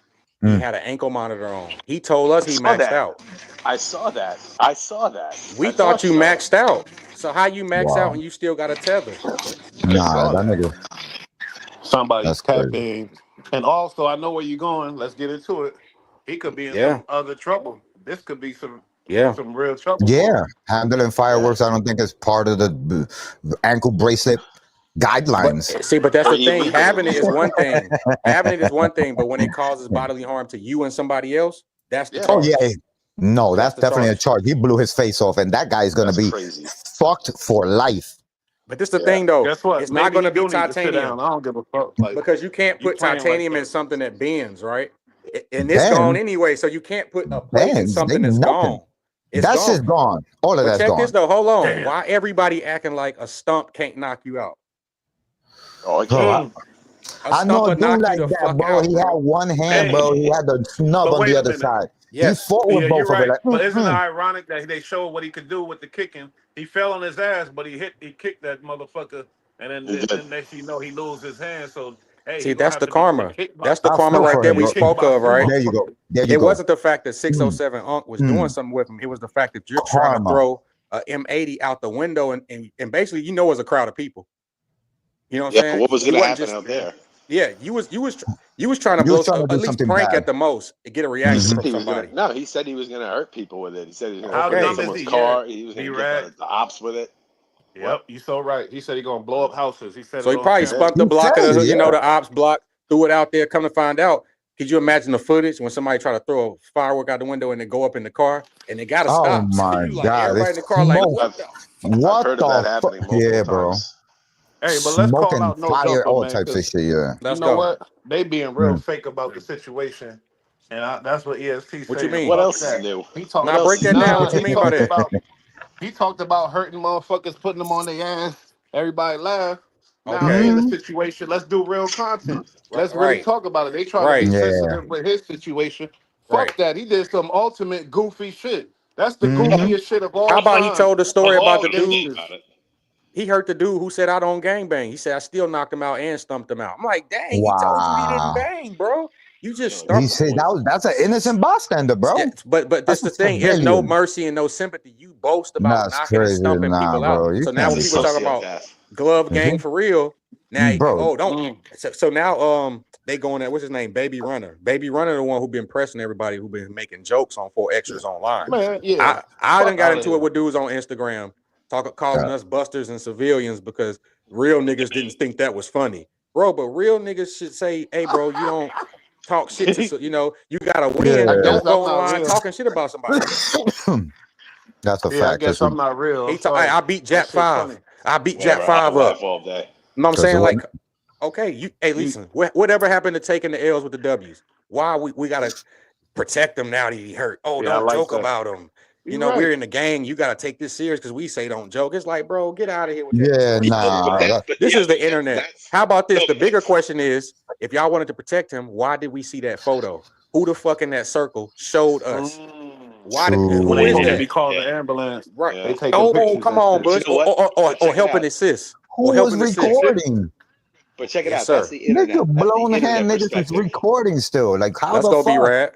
He Mm. had an ankle monitor on. He told us I he saw maxed that. out. I saw that. I saw that. We I thought thought you so. maxed out. So how you max out Wow. and you still got a tether? I Nah, saw that that. nigga. Somebody's That's crazy. capping. And also, I know where you're going. Let's get into it. He could be in Yeah, some other trouble. This could be some yeah. real trouble for Yeah, him. handling Yeah. fireworks. I don't think is part of the ankle bracelet guidelines. But see, but that's Or the thing. illegal Having it is before. one thing. Having it is one thing, but when it causes bodily harm to you and somebody else, that's the Yeah. Oh yeah, charge. no, That's that's the definitely a charge. charge. He blew his face off, and that guy is gonna That's be crazy. fucked for life. But this is the Yeah. thing, though. Guess what? It's not Maybe going he to be do need to sit titanium down. I don't give a fuck. Like, because you can't you put playing like titanium in that. something that bends, right? And it's gone Ben, anyway. So you can't put a plate in Ben, they something that's nothing. gone. It's That gone. shit's gone. All of But that's check this gone. though. Hold on. Damn. Why everybody acting like a stump can't knock you out? Oh, I Bro, can't. A I know stump a will dude knock you like the that, fuck bro. out, He had bro. one hand, Hey, bro. He had the snub but on the wait a other minute. side. He Yes. fought with Yeah, both you're of it. right. Like, But isn't it ironic that they showed what he could do with the kicking? He fell on his ass, but he kicked that motherfucker, and He did. then next you know he lose his hand. So hey, See, he gonna that's have the to become a karma. That's the I karma feel right for there him, we bro. spoke of, kickboxing right? There you motherfucker. go. There you It go. wasn't the fact that Mm, 607 Unc was doing mm. something with him. It was the fact that you're trying to Karma. throw a M80 out the window and basically, you know, it's a crowd of people. You know what I'm Yeah. saying? What was He gonna wasn't happen just out there? yeah. You was trying to You blow was trying to at do least something prank bad. at the most and get a He reaction Mhm. said from he was gonna. somebody. No, he said he was gonna hurt people with it. He said he was gonna How get in Okay. dumb is someone's he? car. He was gonna get B-Rad. the ops with it. What? Yep, you so right. He said he gonna blow up houses. He said So it he on probably He camera. did. spunked the He block of said the, it, you know, yeah. the ops block, threw it out there, come to find out. Could you imagine the footage when somebody try to throw a firework out the window and they go up in the car and they gotta Oh stop? my You like God. everybody It's in the car, like, smoke. what the fuck? I've What heard of that the fuck? happening multiple Yeah, bro. times. Hey, but let's Smoke call and out no fire, jumper, all man, types of because shit, yeah. you Let's know go. what? They being real Mm. fake about the situation, and that's what EST What you saying. mean? What Fuck else is that. new? He What talked. Now else break is that new? down. Nah, What you he mean by talked that? about. He talked about hurting motherfuckers, putting them on their ass. Everybody laugh. Now they Okay. in the Mm. situation. Let's do real content. Let's really Right. talk about it. They trying to be Right. Yeah. sensitive with his situation. Right. Fuck that. He did some ultimate goofy shit. That's the Yeah. Mm-hmm. goofiest shit of How all about he time. told the Of story about all the What do you dude? think gangsters. about it? He hurt the dude who said I don't gang bang. He said I still knocked him out and stumped him out. I'm like, dang, he told you he didn't Wow. bang, bro. You just Yo, He stumped. said that's an innocent bystander, Yeah, bro. but this That's a the thing. There's no civilian. mercy and no sympathy. You boast about That's knocking and crazy. stumping Nah, people out. bro. You So now can't when be he's a people so. talk about sociopath. glove If gang you, for real, now bro, don't. Mm. So now they going at what's his name, Baby Runner. Baby Runner, the one who been pressing everybody, who been making jokes on 4Xers online. Man, yeah. I done Fuck got out of into it here. with dudes on Instagram calling us busters and civilians because real niggas didn't think that was funny, bro. But real niggas should say, hey, bro, you don't talk shit to you know you gotta win. I yeah. Don't guess I'm go not online real. talking shit about somebody. That's a Yeah, I fact. guess Cause I'm not real. I'm Hey, sorry. I beat That Jap shit funny. 5. I beat Jap Whatever. I 5 laugh up. all day. You know what I'm saying? what? Like, okay, hey, You, listen, whatever happened to taking the L's with the W's? Why we gotta protect him now that he hurt? Oh, yeah, I don't like joke that. about him. You You know, we're right. in the gang. You gotta take this serious because we say don't joke. It's like, bro, get out of here with that Yeah, joking shit, nah. bro. This is the internet. That's How about this? no, The but bigger that's question is, if y'all wanted to protect him, why did we see that photo? Who the fuck in that circle showed us? Why did When who they is supposed to True. be that? calling yeah, the ambulance, Right. they yeah. taking Oh, pictures come and on, shit. But you Bush. know what? But Or check it helping out. assist. Who Or was helping assist. recording? But check it Yes, out. That's sir. the internet. Nigga, That's the blown internet hand niggas is perspective. recording still. Like, how Let's the go, fuck? B-Rad.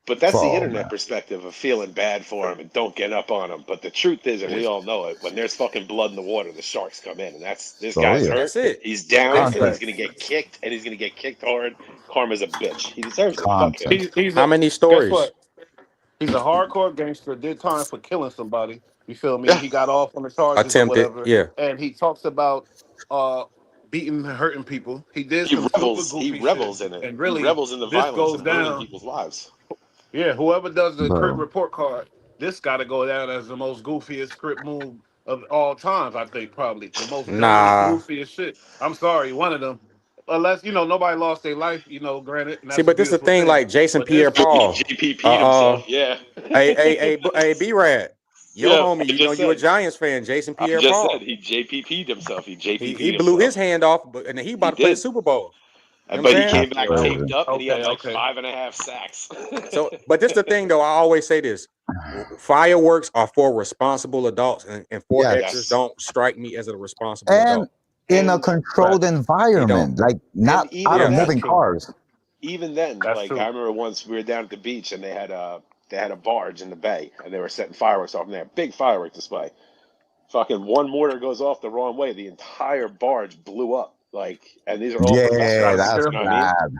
But that's the Oh, internet man. perspective of feeling bad for him and don't get up on him. But the truth is, and we all know it, when there's fucking blood in the water, the sharks come in, and this Oh, guy's yeah. hurt. That's it. He's down, That's and it. he's gonna get kicked, and he's gonna get kicked hard. Karma's a bitch. He deserves it. Fuck him. Content. He's How a many guess stories? what? He's a hardcore gangster. Did time for killing somebody. You feel me? Yeah, He got off on the charges or Attempted. whatever. Yeah. And he talks about beating and hurting people. He did some super he goofy shit. revels in it. And He really, revels in the this violence goes and ruining down. people's lives. Yeah, whoever does the crip Bro. report card, this got to go down as the most goofiest crip move of all times. I think probably the most dumbest, Nah. goofiest shit. I'm sorry, one of them. unless nobody lost their life, granted, and See, that's a but this is the beautiful thing, thing. like Jason But this, Pierre-Paul. JPP'd himself. Yeah. Hey, B-Rad. Yo, Yeah. homie, I just you a said. Giants fan, Jason I just said Pierre-Paul. he JPP'd himself. He JPP'd He blew himself. his hand off, and he about He to play the did. Super Bowl. You know what But I'm he saying? came back taped up, and he had like 5.5 sacks. So, but this the thing, though. I always say this: fireworks are for responsible adults, and 4Xs Yes. don't strike me as a responsible And adult. in a controlled environment, like not out of moving cars. Even then, That's like true. I remember once we were down at the beach, and they had a barge in the bay, and they were setting fireworks off in there. Big fireworks display. Fucking one mortar goes off the wrong way, the entire barge blew up. Like, and these are all from the Yeah, stars. that's You know what I mean? bad.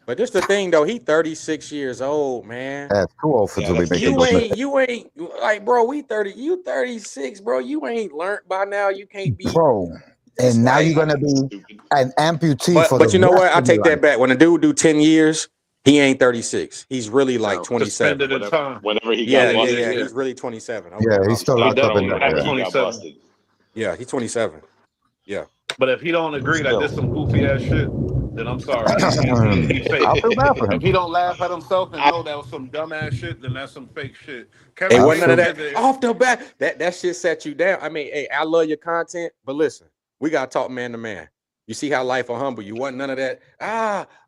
But this the thing, though. He 36 years old, man. That's too old for Yeah, to be that's making You those ain't, mistakes. you ain't like, bro. We 30. You 36, bro. You ain't learned by now. You can't be, Bro. it's And now like, you're gonna be Stupid. an amputee for the but you know rest what? I of your take that life. back. When a dude do 10 years, he ain't 36. He's really like No, 27. suspended in time. Whenever he got Yeah. busted, He's really 27. Yeah, Okay, he's my still fault. He locked up in definitely that. whenever at he got 27. busted. Yeah, he's 27. Yeah. But if he don't agree that this some goofy ass shit, then I'm sorry. He fake. I feel bad for If him. he don't laugh at himself and know that was some dumb ass shit, then that's some fake shit. Hey, Kevin I wasn't none of Gates feel that did it. off the bat. That shit set you down. I mean, hey, I love your content, but listen, we gotta talk man to man. You see how life will humble you. Wasn't none of that.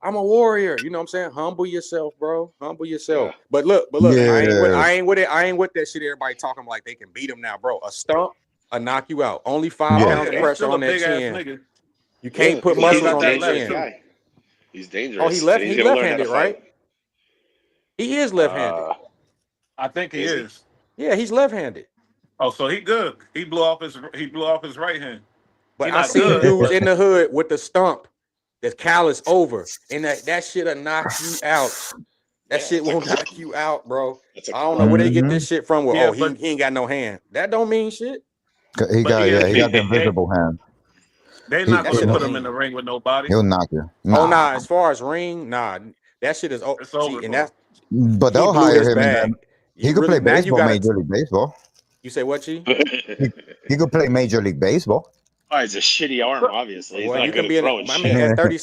I'm a warrior. You know what I'm saying? Humble yourself, bro. Humble yourself. Yeah. But look, yeah. I ain't with it. I ain't with that shit. Everybody talking like they can beat him now, bro. A stump, a knock you out. Only 5 Yeah. Oh pounds yeah, of he's pressure still a on that big ass chin. nigga. You can't put He's a muscles got on that that left dangerous chin. too. guy. He's dangerous. Oh, he left. And he's He gonna learn how to left-handed, right? fight. He is left-handed. I think he Is he? is. Yeah, he's left-handed. Oh, so he good. He blew off his right hand. He But I not seen good, dudes but in the hood with the stump that's callous over, and that shit'll knock you out. That Yeah, shit it's a will club. knock you out, bro. It's a I don't know where club. they get Mhm. this shit from. Well, yeah, he but ain't got no hand. That don't mean shit. He but got he got the ESP invisible hand. they He not That gonna shit put don't him in the mean. ring with nobody. he'll knock you. Oh Nah. nah, as far as ring, nah, that shit is. Oh, It's see, over and for him. that's But he they'll blew hire his him in that. bag. He You could play really now you baseball, gotta. Major League Baseball. You say what, G? He could play Major League Baseball. Oh, he's a shitty arm, obviously. He's Well, you not good can at be in it. throwing I mean, shit. at 30,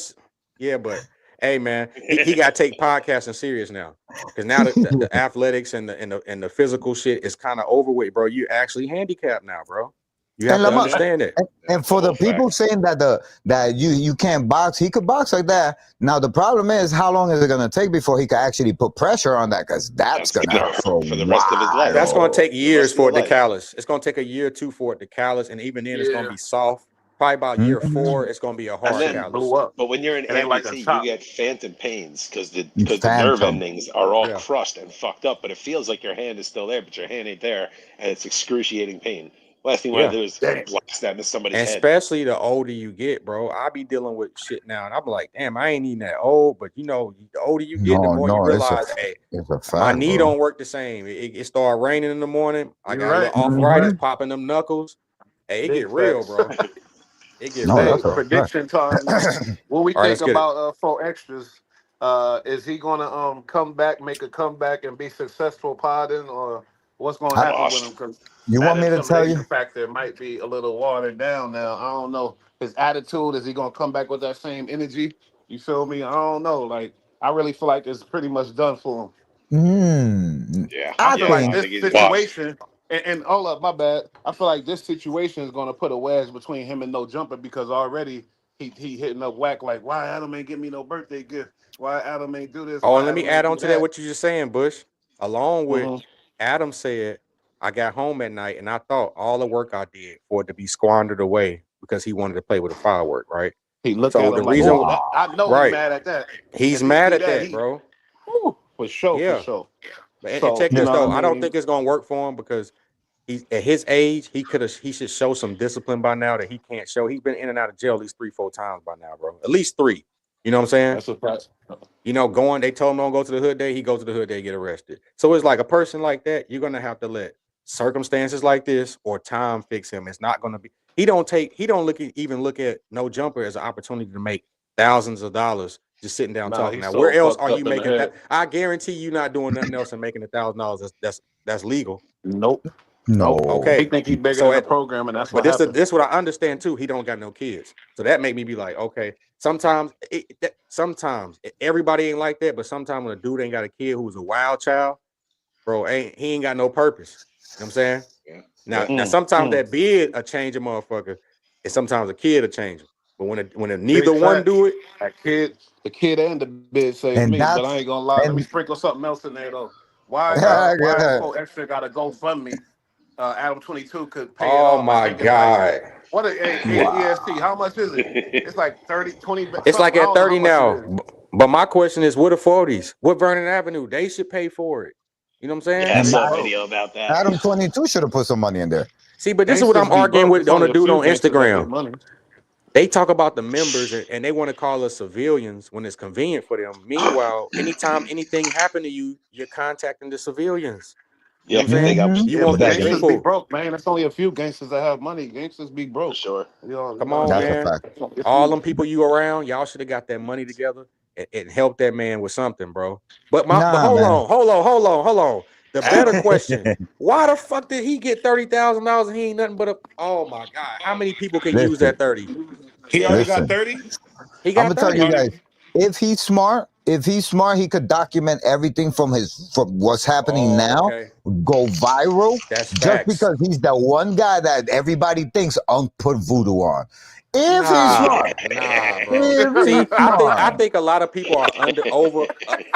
yeah, but hey, man, he got to take podcasting serious now because now the athletics and the physical shit is kind of overweight, bro. You actually handicapped now, bro. You have And to Lamar, understand it. and That's for a the whole people fact. saying that you can't box, he could box like that. Now the problem is, how long is it gonna take before he can actually put pressure on that? Because that's That's gonna gonna hurt for hurt a for the rest of his life. That's going to while. take For the rest years of for your it to life. callus. It's going to take a year or two for it to callus, and even then, it's going to Yeah, be soft. Probably about year Mhm. 4, it's going to be a And that hard shit then, callus. blew up. but when you're an It ain't like a amputee, you chop. get phantom pains because the nerve Phantom. endings are all Yeah. crushed and fucked up. But it feels like your hand is still there, but your hand ain't there, and it's excruciating pain. Last thing you want Yeah. to do is Damn. blast that into somebody's And head. especially the older you get, bro. I be dealing with shit now, and I'm like, damn, I ain't even that old. But the older you get, the more you No, realize, hey, it's a my fact, knee bro. don't work the same. It started raining in the morning. I You're got a right. little You're right. arthritis, Mhm. popping them knuckles. Hey, it Big get real, facts. bro. It get No, real, Hey, that's a bro. fact. prediction time. What we All right, let's think get it. about 4 extras? Is he gonna come back, make a comeback, and be successful podding, or what's gonna I, happen with him? Lost. Because you that want me to tell you? intimidation factor might be a little watered down now. I don't know his attitude. Is he gonna come back with that same energy? You feel me? I don't know. Like I really feel like it's pretty much done for him. Yeah, I I feel yeah. like No, I think this think he's washed. situation, and hold up, my bad. I feel like this situation is going to put a wedge between him and No Jumper because already he hitting up whack like, why Adam ain't give me no birthday gift? Why Adam ain't do this? Oh, and Why let me Adam add ain't on do to that that? what you just saying, Bush. Along with hmm Adam said, I got home at night and I thought all the work I did for it to be squandered away because he wanted to play with a firework, right? He look So at the him like, oh, reason, that I know he right, mad at that. he's If he mad see at that, that, he bro. for sure, for Yeah. sure. And So check you this know what I though. I don't mean? think it's gonna work for him because he's at his age, he should show some discipline by now that he can't show. He's been in and out of jail at least 3-4 times by now, bro. At least 3. You know what I'm saying? That's a fact. They told him don't go to the hood day, he goes to the hood day, get arrested. So it's like a person like that, you're gonna have to let circumstances like this or time fix him. It's not gonna be he don't even look at No Jumper as an opportunity to make thousands of dollars just sitting down Nah, talking. he's Now, so where else fucked are you up in the making that? head. I guarantee you not doing nothing else and making $1,000 that's legal. Nope. No. Okay. He think he bigger So than the program, and that's what But happened. this what I understand too. He don't got no kids, so that made me be like, okay. Sometimes everybody ain't like that, but sometimes when a dude ain't got a kid who's a wild child, bro, he ain't got no purpose. You know what I'm saying? Yeah. Now sometimes that beard a change a motherfucker, and sometimes a kid a change him. But when neither Big one fact. do it, The kid and the bid saved And me, but that's I ain't gonna lie. Let me and sprinkle something else in there though. Why okay. why 4 Extra got a GoFundMe? Adam 22 could pay it Oh off. I my think it's like god, what a wow. EST. How much is it? It's like 30, 20 it's like something. I at don't know how 30 much it now. is. But my question is, what are 40s? What Vernon Avenue? They should pay for it. You know what I'm saying? Yeah, I And saw a Bro, video about that. Adam 22 should have put some money in there. See, but this is what gangsters I'm be arguing broke. with It's on a only a dude few on gangsters that get Instagram. money. They talk about the members and they want to call us civilians when it's convenient for them. Meanwhile, anytime anything happen to you, you're contacting the civilians. You know Yep, what I'm saying? they got Mm-hmm. You Yeah, want but these Exactly. gangsters be people. broke, man. It's only a few gangsters that have money. Gangsters be for broke. sure. Come You know what on, I That's a mean? man. fact. If All you them people you around, y'all should have got that money together and helped that man with something, bro. But Nah, hold man. on. The better Adam, question: why the fuck did he get $30,000 and he ain't nothing but a? Oh my god, how many people can use Listen, that 30? he already got listen. 30. He I'm got gonna tell 30. you guys, if he's smart, he could document everything from what's happening Oh, now, okay. go viral, That's just facts. because he's the one guy that everybody thinks put voodoo on. If he's Nah, smart, bro. if he's See, I smart. think a lot of people are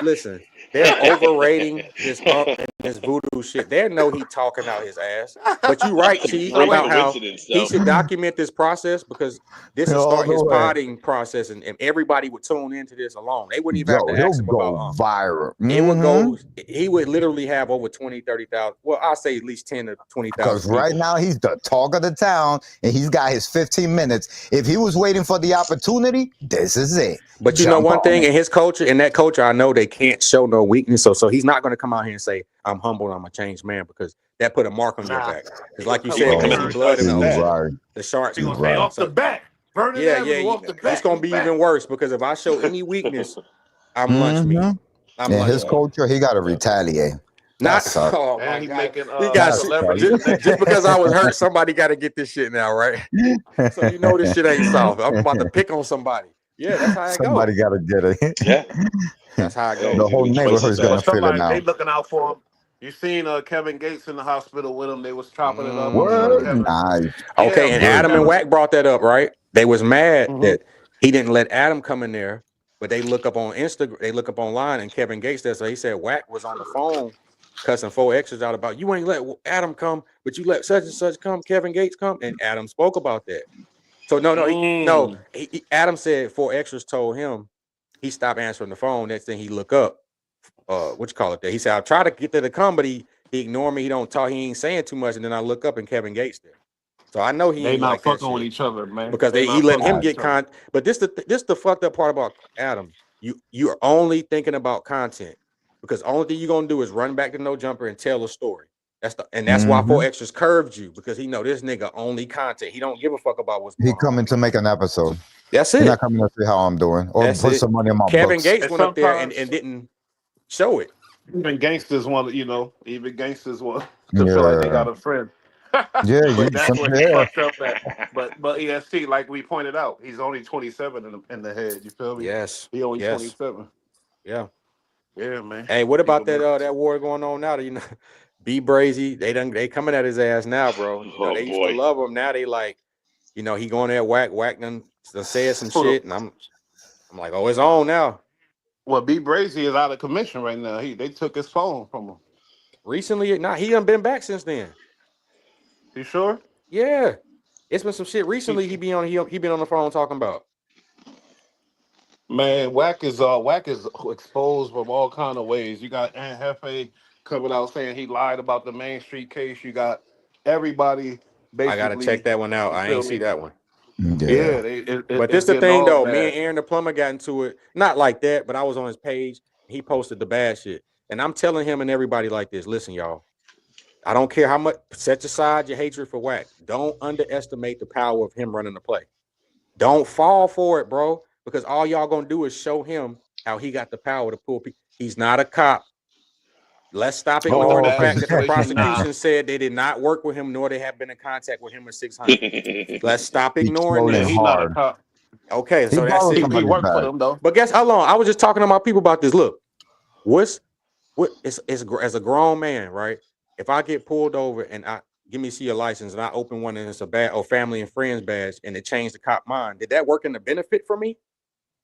listen, they're overrating this and this voodoo shit. They know he talking out his ass. But you right, Chief, Great about how coincidence, he though. should document this process because this will All start the his way. potting process and everybody would tune into this alone. They wouldn't even have Yo, to he'll ask him go about viral. it would Mm-hmm. go, he would literally have over 20, 30,000. Well, I'll say at least 10 to 20,000 Because right people. now he's the talk of the town and he's got his 15 minutes. If he was waiting for the opportunity, this is it. But you know Jump one on thing it. in his culture, in that culture, I know they can't show no weakness. So he's not going to come out here and say, I'm humble, I'm a changed man, because that put a mark on your Nah, back. Because he like gonna you come said, up Yeah, they come Oh, in see and blood start in some the you're shit. ocean. right. The sharks. he You're gonna say right. off the So back. Vernon yeah, Avenue off the it's back. going We to be even back. worse because if I show any weakness, I'm lunch meat. Mm-hmm. I'm In his lunch meat. culture, he got to retaliate. That Not, sucks. oh my And he God. making You got celebrity just connections. because I was hurt, somebody got to get this shit now, right? So you know this shit ain't soft. I'm about to pick on somebody. Yeah, that's how I go. Somebody got to get it. Yeah, That's how I yeah. go. The He's gonna whole be twice as neighborhood's going But to bad. feel it somebody they now. looking out for him. You seen Kevin Gates in the hospital with him? They was chopping it up. I'm sure Word? Mm. Kevin. Nice. Yeah, I'm Okay, and sure Good, Adam and good. Kevin. Wack brought that up, right? They was mad Hmm. that he didn't let Adam come in there, but they look up on Instagram, they look up online, and Kevin Gates there. So he said Wack was on the phone cussing 4Xers out about you ain't let Adam come, but you let such and such come, Kevin Gates come, and Adam spoke about that. So Adam said 4Xers told him he stopped answering the phone. Next thing he look up, what you call it there. He said, I try to get to the come, but he ignored me. He don't talk, he ain't saying too much. And then I look up and Kevin Gates there. So I know he They ain't not like that fucking with shit each other, man. because They he not letting fucking him with get each other. But this the fucked up part about Adam. You're only thinking about content because only thing you're gonna do is run back to No Jumper and tell a story. That's why Mm-hmm. 4Xers curved you because he know this nigga only content. He don't give a fuck about what's He going on coming with to me. make an episode. That's He's not it. coming to see how I'm doing or That's put it. some money in my Kevin books. Gates And went up there and sometimes didn't show it. even gangsters want, even gangsters want to feel like they Yeah. got a friend. Yeah, But that's where he yeah. fucked up at. But EST, like we pointed out, he's only 27 in the head. You feel me? Yes. He only Yes. 27. Yeah. Yeah, man. Hey, what People about that been that war going on now? B Brazy, they coming at his ass now, bro. Oh They used to boy. love him. Now they like, he going there whack done said some hold shit, up. and I'm like, oh, it's on now. Well, B Brazy is out of commission right now. They took his phone from him. Recently, he done been back since then. You sure? Yeah, it's been some shit He, recently. He been on the phone talking about. man, Whack is exposed from all kind of ways. You got Aunt Hefe coming out saying he lied about the Main Street case. You got everybody I gotta check basically. that one out. You I ain't feel see me? that one. Yeah. Yeah, But this it's the getting thing all though. Me and bad. Aaron the plumber got into it. Not like that, but I was on his page. He posted the bad shit, and I'm telling him and everybody like this. Listen, y'all. I don't care how much. Set aside your hatred for Wack. Don't underestimate the power of him running the play. Don't fall for it, bro. Because all y'all gonna do is show him how he got the power to pull people. He's not a cop. Let's stop But with ignoring the the bad fact that the situation, prosecution said they did not work with him, nor they have been in contact with him in 600. Let's stop ignoring Yeah, that. he not a cop. Okay, He so that's borrowed it. He somebody's worked for bag. them though. But guess how long? I was just talking to my people about this. Look, what it's as a grown man, right? If I get pulled over and I give me see your license and I open one and it's a bad or family and friends badge and it changed the cop mind, did that work in the benefit for me?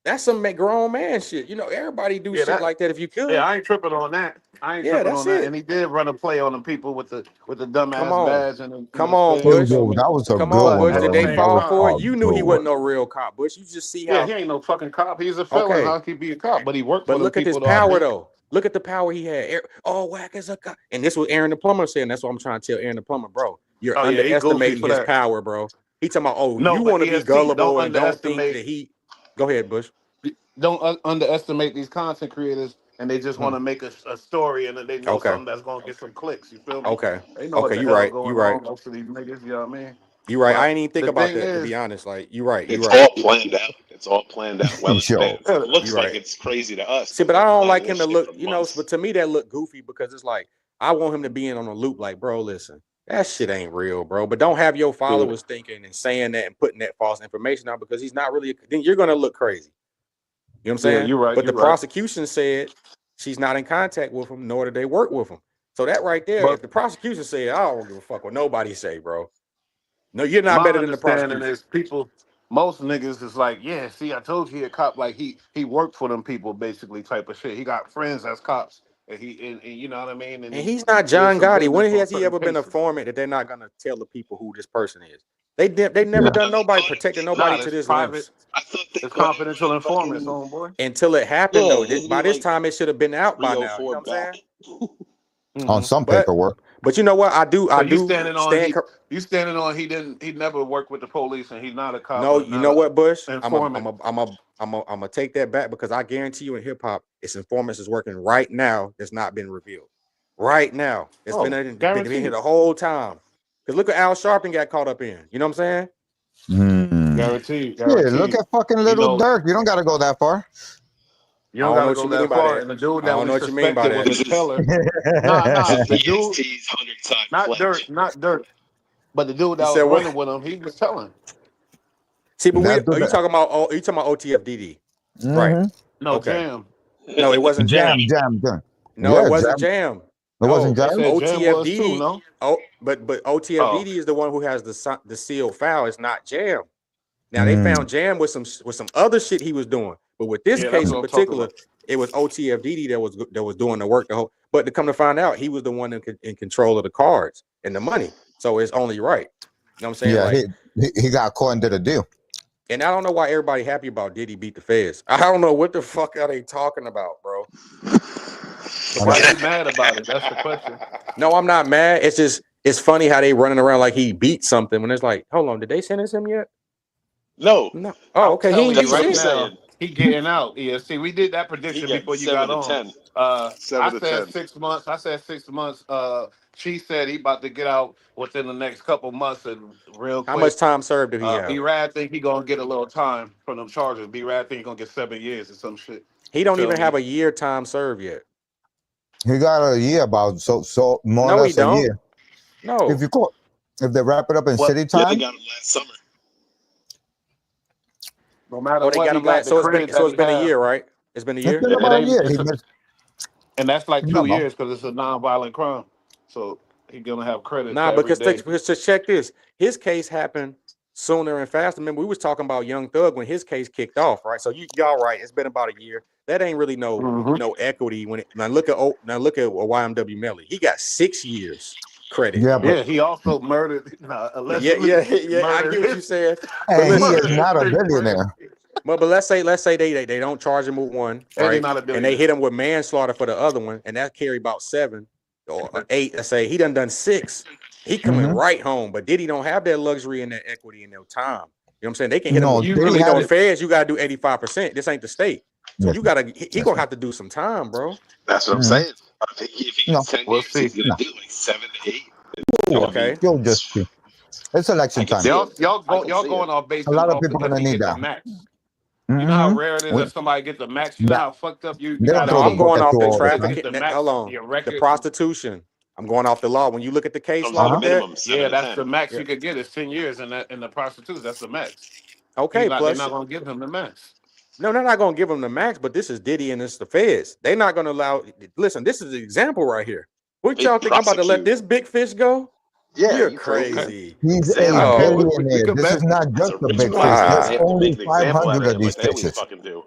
That's some grown man shit. You know, everybody do shit like that if you could. Yeah, I ain't tripping on that. That's it. And he did run a play on the people with the Come dumbass on. badge and the Come on, thing. Bush. Yo, that was a Come good on, But one, Bush. at Did the bro. they That same fall was for time, it? a You knew he good wasn't one. no real cop, Bush. You just see yeah, how he ain't no fucking cop. He's a felon. okay. How can he be a cop? But he worked for But them look at this people though, I power think. though. Look at the power he had. Oh, whack as a cop. And this was Aaron the plumber saying. That's what I'm trying to tell Aaron the plumber, bro. You're Oh yeah, he goofy underestimating for his that. power, bro. He talking about, oh, No, you but want to be EST, don't gullible and don't think underestimate. that he. Go ahead, Bush. Don't underestimate these content creators, and they just want to make a story, and then they know Okay. something that's gonna get some clicks. You feel me? Okay. They know what Okay. the You hell right. You going right. on. Most of these niggas, you know what I mean? You right. I But ain't even think the about thing that, to be is, honest. Like, you right. You It's right. all planned out. It's all planned out well in Yo, advance. It You looks like right. it's crazy to us, See, but but I they're don't like planning him this to shit look, for you know, months. but to me that look goofy because it's like I want him to be in on a loop, like, bro, listen, that shit ain't real, bro. But don't have your followers thinking and saying that and putting that false information out because he's not really, then you're gonna look crazy. You know what I'm yeah, saying? you're right. But the You're right. prosecution said she's not in contact with him, nor did they work with him. So that right there, But if the prosecution said, I don't give a fuck what nobody say, bro. No, you're not my better than the understanding prosecution. is people, most niggas is like, yeah, see, I told you he a cop. Like he worked for them people, basically type of shit. He got friends as cops, and and you know what I mean. And And he he's not did John some Gotti. business When on has he certain ever been a cases. informant that they're not gonna tell the people who this person is? They never yeah. done No, they nobody caught him. protected They nobody Nah, caught to him. it's this private. lengths I thought they It's caught him confidential in informants, fucking homeboy. until it happened yeah. though. Isn't he By this like time, it should have been out by now. You know 304 what I'm back? saying? On Hmm. some But paperwork. you know what? So I you do standing on stand. he never worked with the police, and he's not a cop No, or you not know what, Bush? a informant. I'm a take that back because I guarantee you in hip hop, it's informants is working right now that's not been revealed. Right now, it's Oh, been here guaranteed, the whole time. Because look what Al Sharpton got caught up in. You know what I'm saying? Mm. guaranteed, Yeah, look guaranteed. at fucking You Little know, Dirk. You don't got to go that far. you I don't don't got know to what go you mean that by far. that. And the dude I that don't know we what you mean by suspected was that. a This is teller. Nah, the dude, EST's 100-time not flinch. Dirt, not Dirt, but the dude You that said was what? running with him, he was telling. See, but That do are you that. talking about OTFDD? Right. Mm-hmm. No, Okay. Jam. No, it wasn't Jam, Jam. jam, jam. No, it Yeah, wasn't jam. Jam. It wasn't No, They jam. said Jam was too, OTFDD. no? Oh, but Oh, OTFDD is the one who has the sealed file. It's not Jam. Now they Mm. found Jam with some other shit he was doing, but with this yeah, that's case what in I'm talking particular, about. it was OTFDD that was doing the work. The whole, but to come to find out, he was the one in control of the cards and the money. So it's only right. You know what I'm saying? Yeah, Like, he got caught into the deal. and I don't know why everybody happy about Diddy beat the feds. I don't know what the fuck are they talking about, bro. Why you mad about it? That's the question. No, I'm not mad. It's just it's funny how they running around like he beat something when it's like, hold on, did they sentence him yet? No, No. Oh, I'm okay. He ain't telling beat you that's what right I'm shit. now, saying. he getting out. Yeah, see, we did that He prediction getting before you 7 got to on. 10. I 7 to said 10. 6 months. I said 6 months. She said he about to get out within the next couple months and real How much quick. time served did he B have? Rad think he gonna get a little time from them charges. B Rad think he gonna get 7 years or some shit. He You don't feel even have me? a year time served yet. He got a year about so more or No, he less a don't. year. If No. you call, if they wrap it up in What? city Yeah, they time, got him last summer. No matter Oh, they what, got he him got last. the So credit so that it's he been a have. year, right? It's been a it's year. been It about a ain't. year. It's a, and that's like No, 2 years because it's a non-violent crime. So he gonna have credit for Nah, every because day. just check this. His case happened sooner and faster. Remember, we was talking about Young Thug when his case kicked off, right? So y'all right. It's been about a year. That ain't really no Mm-hmm. equity when it. Now look at YMW Melly. He got 6 years credit. yeah, but Yeah, he also murdered, Yeah, allegedly I murdered get what you his, said. But and he listen, is murdered not a his friend. billionaire. but let's say they don't charge him with one, And he's right? not a And they hit billionaire. him with manslaughter for the other one, and that carry about 7 or 8. Let's say he done 6. He coming Mm-hmm. right home, but Diddy don't have that luxury and that equity in their time. You know what I'm saying? They can hit him No, with, You Diddy really you know, had in it. feds, you gotta do 85%. This ain't the state. So Yes, you gotta he yes, gonna have to do some time, bro. That's what I'm mm-hmm. saying. If he No, gets 10 we'll years, see. he's going no. to do like 7 to 8. It's going to be. Okay. You'll just see. It's I election can time. see it. I can y'all see it. going off A based lot of off people because gonna he need get the that. max. You know how rare it is that somebody get the max. You know That how fucked up you they don't gotta throw the I'm be book going at off you the all the to time. get the trafficking. max Hold on, your the record. prostitution. I'm going off the law. When you look at the case Comes law with a with that, minimum 7 Yeah, to that's 10. the max yeah, you could get is 10 years in the prostitutes. That's the max. okay. They're Plus, not gonna give him the max. no, they're not going to give them the max. But this is Diddy and it's the feds. They're not going to allow. Listen, this is the example right here. What They y'all think? I'm about to let prosecute. this big fish go? Yeah, You're you crazy. Okay. crazy. He's a Example. Okay, Oh, we billionaire. could This is bet. not That's just a a rich big white fish. man. There's They wow. have to make only an example out 500 of of him, these like they always fishes. fucking do.